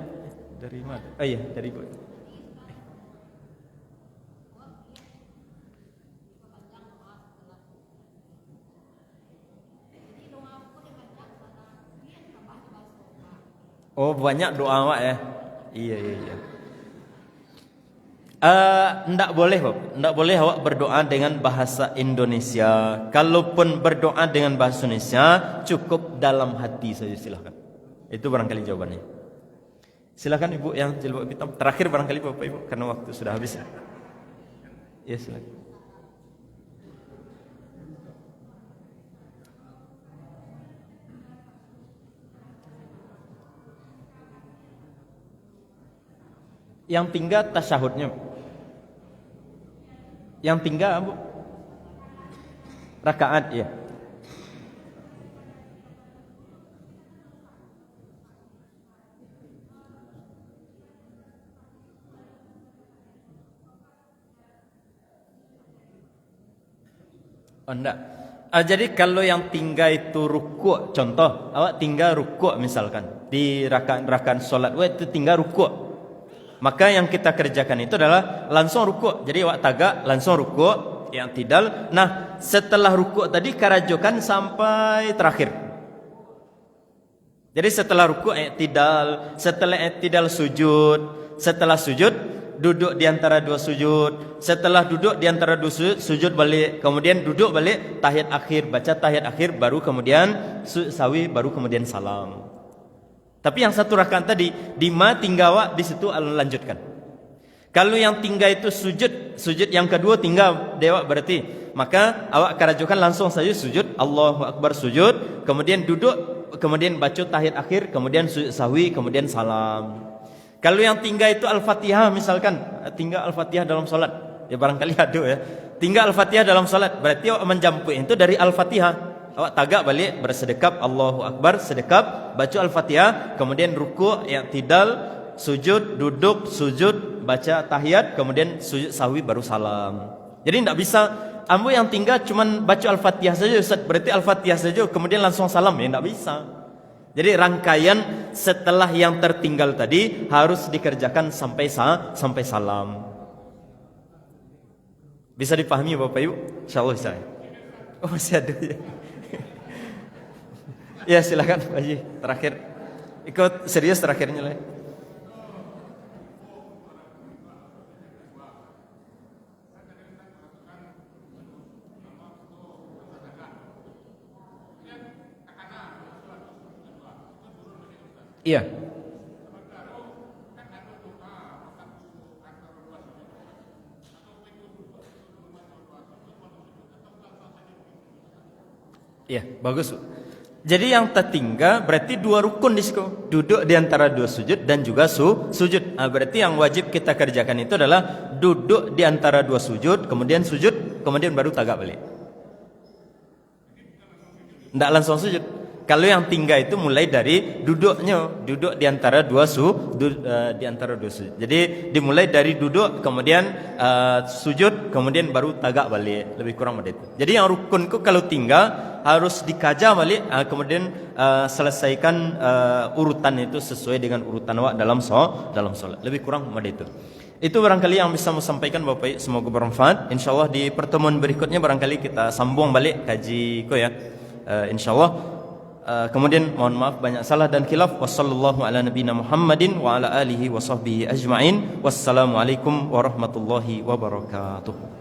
dari mana? Oh iya, dari Ibu. Oh, banyak doa awak ya. Iya. Ndak boleh awak berdoa dengan bahasa Indonesia. Kalaupun berdoa dengan bahasa Indonesia, cukup dalam hati saja, silahkan. Itu barangkali jawabannya. Silahkan Ibu yang jilbab hitam. Terakhir barangkali Bapak Ibu, karena waktu sudah habis. Ya silakan. Yang tinggal tasyahudnya. Yang tinggal Bu, rakaat ya. Oh enggak. Jadi kalau yang tinggal itu rukuk, contoh awak tinggal rukuk misalkan di rakaat solat itu tinggal rukuk. Maka yang kita kerjakan itu adalah langsung rukuk. Jadi awak tagak langsung rukuk, yang tidal. Nah, setelah rukuk tadi karajokan sampai terakhir. Jadi setelah rukuk i'tidal, setelah i'tidal sujud, setelah sujud duduk di antara dua sujud, setelah duduk di antara dua sujud balik, kemudian duduk balik tahiyat akhir, baca tahiyat akhir, baru kemudian sawi, baru kemudian salam. Tapi yang satu rakaat tadi di ma tinggal awak di situ lanjutkan. Kalau yang tinggal itu sujud yang kedua tinggal dewa berarti, maka awak karajukan langsung saja sujud, Allahu Akbar sujud, kemudian duduk, kemudian baca tahiyat akhir, kemudian sahwi, kemudian salam. Kalau yang tinggal itu Al-Fatihah misalkan, tinggal Al-Fatihah dalam salat, ya barangkali ada ya. Tinggal Al-Fatihah dalam salat, berarti awak menjampuk itu dari Al-Fatihah. Awak tagak balik bersedekap, Allahu Akbar sedekap, baca Al-Fatihah, kemudian rukuk, i'tidal, sujud, duduk, sujud, baca tahiyat, kemudian sujud sahwi baru salam. Jadi tidak bisa ambo yang tinggal cuman baca Al-Fatihah saja Ustaz, berarti Al-Fatihah saja kemudian langsung salam, ya tidak bisa. Jadi rangkaian setelah yang tertinggal tadi harus dikerjakan sampai salam. Bisa dipahami Bapak Ibu? Insyaallah bisa. Oh masih ada ya. Ya silakan Pak Haji, terakhir. Ikut serius terakhirnya lah. Iya. Iya, bagus. Jadi yang tertinggal berarti dua rukun di situ. Duduk di antara dua sujud dan juga sujud. Berarti yang wajib kita kerjakan itu adalah duduk di antara dua sujud, kemudian sujud, kemudian baru tagak balik. Tidak langsung sujud. Kalau yang tinggal itu mulai dari duduknya, duduk di antara dua sujud. Jadi dimulai dari duduk, kemudian sujud, kemudian baru tagak balik. Lebih kurang seperti itu. Jadi yang rukun itu kalau tinggal harus dikaja balik, kemudian selesaikan urutan itu sesuai dengan urutan awak dalam solat. Lebih kurang seperti itu. Itu barangkali yang bisa saya sampaikan Bapak. Semoga bermanfaat. Insyaallah di pertemuan berikutnya barangkali kita sambung balik kaji ko ya. Insyaallah. Kemudian mohon maaf banyak salah dan khilaf. Wassallallahu ala nabiyina Muhammadin wa ala alihi wa sahbihi ajma'in. Wassalamualaikum warahmatullahi wabarakatuh.